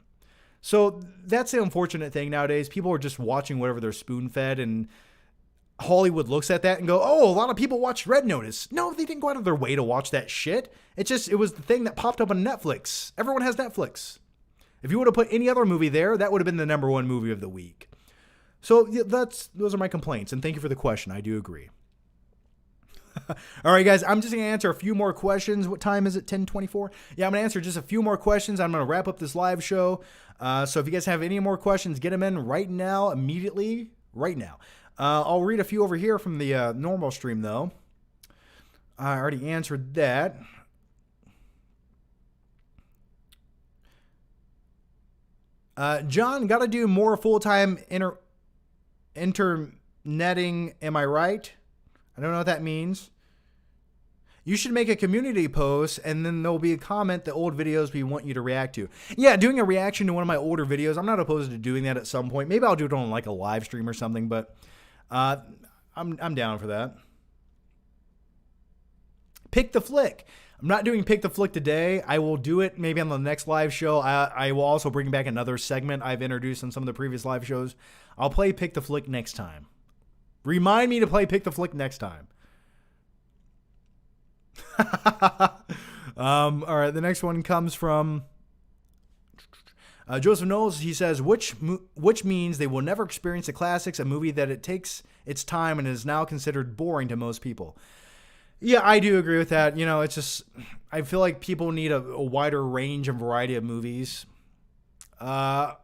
So that's the unfortunate thing nowadays. People are just watching whatever they're spoon-fed, and Hollywood looks at that and go, oh, a lot of people watched Red Notice. No, they didn't go out of their way to watch that shit. It was the thing that popped up on Netflix. Everyone has Netflix. If you would have put any other movie there, that would have been the number one movie of the week. So yeah, those are my complaints, and thank you for the question. I do agree. All right, guys, I'm just going to answer a few more questions. What time is it? 10:24? Yeah, I'm going to answer just a few more questions. I'm going to wrap up this live show. So if you guys have any more questions, get them in right now, immediately, right now. I'll read a few over here from the normal stream, though. I already answered that. John, got to do more full-time interneting, am I right? I don't know what that means. You should make a community post, and then there'll be a comment the old videos we want you to react to. Yeah, doing a reaction to one of my older videos, I'm not opposed to doing that at some point. Maybe I'll do it on like a live stream or something, but I'm down for that. Pick the flick. I'm not doing Pick the Flick today. I will do it maybe on the next live show. I will also bring back another segment I've introduced on some of the previous live shows. I'll play Pick the Flick next time. Remind me to play Pick the Flick next time. All right, the next one comes from Joseph Knowles. He says, which means they will never experience the classics, a movie that it takes its time and is now considered boring to most people. Yeah, I do agree with that. You know, it's just, I feel like people need a wider range and variety of movies. Real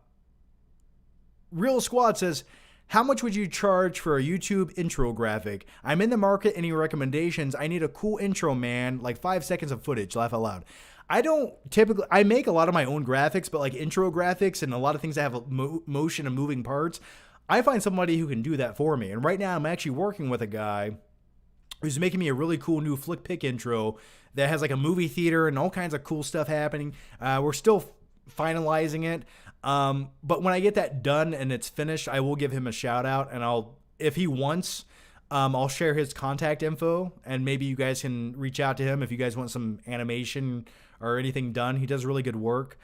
Squad says, how much would you charge for a YouTube intro graphic? I'm in the market. Any recommendations? I need a cool intro, man. Like 5 seconds of footage. Laugh out loud. I don't typically, I make a lot of my own graphics, but like intro graphics and a lot of things that have motion and moving parts, I find somebody who can do that for me. And right now I'm actually working with a guy who's making me a really cool new flick pick intro that has like a movie theater and all kinds of cool stuff happening. We're still finalizing it. But when I get that done and it's finished, I will give him a shout out, and if he wants, I'll share his contact info, and maybe you guys can reach out to him if you guys want some animation or anything done. He does really good work.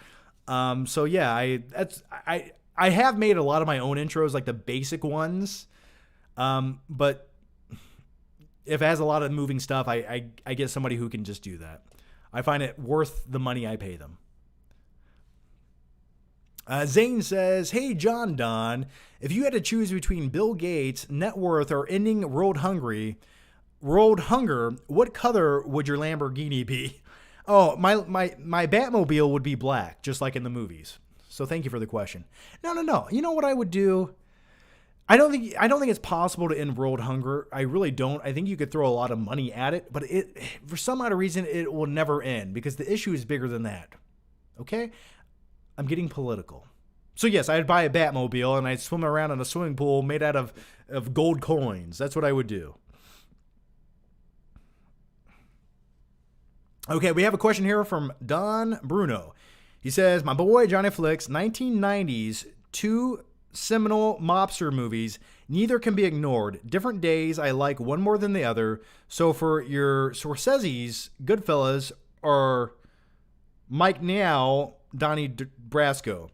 So yeah, I have made a lot of my own intros, like the basic ones. But if it has a lot of moving stuff, I get somebody who can just do that. I find it worth the money I pay them. Zane says, hey, John Don, if you had to choose between Bill Gates' net worth or ending world hunger, what color would your Lamborghini be? Oh, my Batmobile would be black, just like in the movies. So thank you for the question. No. You know what I would do? I don't think it's possible to end world hunger. I really don't. I think you could throw a lot of money at it, but for some odd reason, it will never end because the issue is bigger than that. Okay? I'm getting political. So yes, I'd buy a Batmobile and I'd swim around in a swimming pool made out of gold coins. That's what I would do. Okay, we have a question here from Don Bruno. He says, my boy Johnny Flicks, 1990s, two seminal mobster movies, neither can be ignored. Different days, I like one more than the other. So for your Scorsese's, Goodfellas, or Mike Now, Donnie Brasco.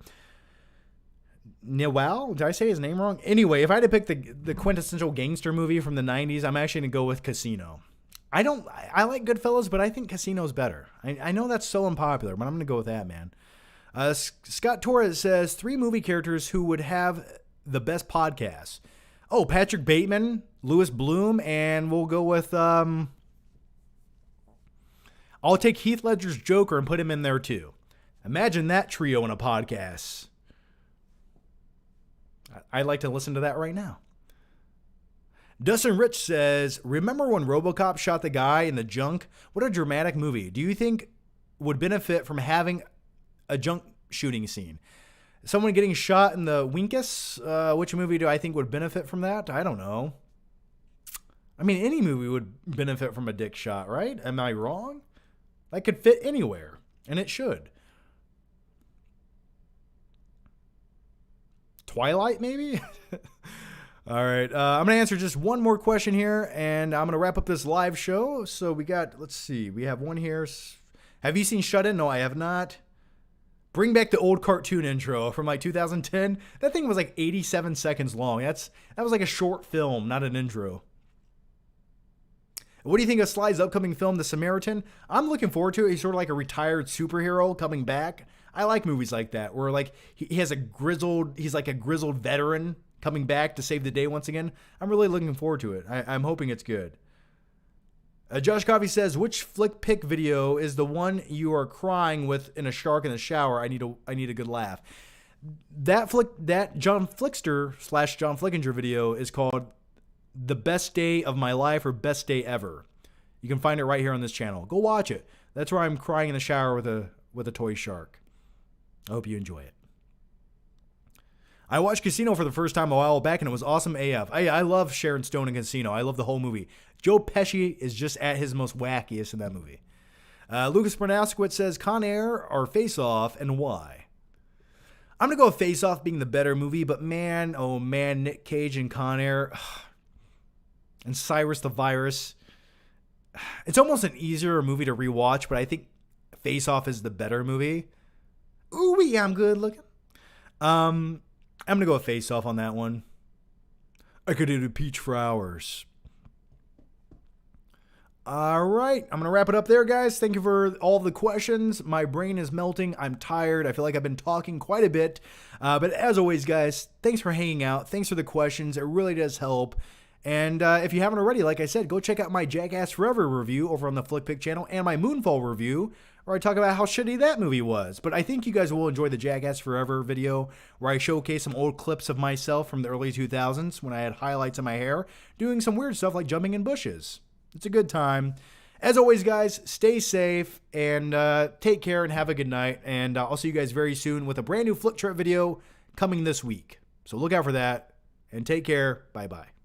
Newell? Did I say his name wrong? Anyway, if I had to pick the quintessential gangster movie from the 90s, I'm actually going to go with Casino. I like Goodfellas, but I think Casino's better. I know that's so unpopular, but I'm going to go with that, man. Scott Torres says, 3 movie characters who would have the best podcasts. Oh, Patrick Bateman, Louis Bloom, and we'll go with, I'll take Heath Ledger's Joker and put him in there too. Imagine that trio in a podcast. I'd like to listen to that right now. Dustin Rich says, remember when RoboCop shot the guy in the junk? What a dramatic movie. Do you think would benefit from having a junk shooting scene? Someone getting shot in the Winkus? Which movie do I think would benefit from that? I don't know. I mean, any movie would benefit from a dick shot, right? Am I wrong? That could fit anywhere, and it should. Twilight, maybe? All right. I'm going to answer just one more question here, and I'm going to wrap up this live show. So we got, let's see, we have one here. Have you seen Shut In? No, I have not. Bring back the old cartoon intro from like 2010. That thing was like 87 seconds long. That was like a short film, not an intro. What do you think of Sly's upcoming film, The Samaritan? I'm looking forward to it. He's sort of like a retired superhero coming back. I like movies like that where like he's like a grizzled veteran coming back to save the day once again. I'm really looking forward to it. I'm hoping it's good. Josh Coffey says, which flick pick video is the one you are crying with in a shark in the shower? I need a good laugh. That John Flickster / John Flickinger video is called The Best Day of My Life or Best Day Ever. You can find it right here on this channel. Go watch it. That's where I'm crying in the shower with a toy shark. I hope you enjoy it. I watched Casino for the first time a while back, and it was awesome AF. I love Sharon Stone in Casino. I love the whole movie. Joe Pesci is just at his most wackiest in that movie. Lucas Bernaskowitz says, Con Air or Face Off, and why? I'm going to go with Face Off being the better movie, but man, oh man, Nick Cage and Con Air and Cyrus the Virus. It's almost an easier movie to rewatch, but I think Face Off is the better movie. Ooh, yeah, I'm good looking. I'm going to go with Face Off on that one. I could eat a peach for hours. All right, I'm going to wrap it up there, guys. Thank you for all the questions. My brain is melting. I'm tired. I feel like I've been talking quite a bit. But as always, guys, thanks for hanging out. Thanks for the questions. It really does help. And if you haven't already, like I said, go check out my Jackass Forever review over on the FlickPick channel and my Moonfall review, where I talk about how shitty that movie was. But I think you guys will enjoy the Jackass Forever video, where I showcase some old clips of myself from the early 2000s when I had highlights in my hair, doing some weird stuff like jumping in bushes. It's a good time. As always, guys, stay safe and take care and have a good night. And I'll see you guys very soon with a brand new Flip Chart video coming this week. So look out for that and take care. Bye-bye.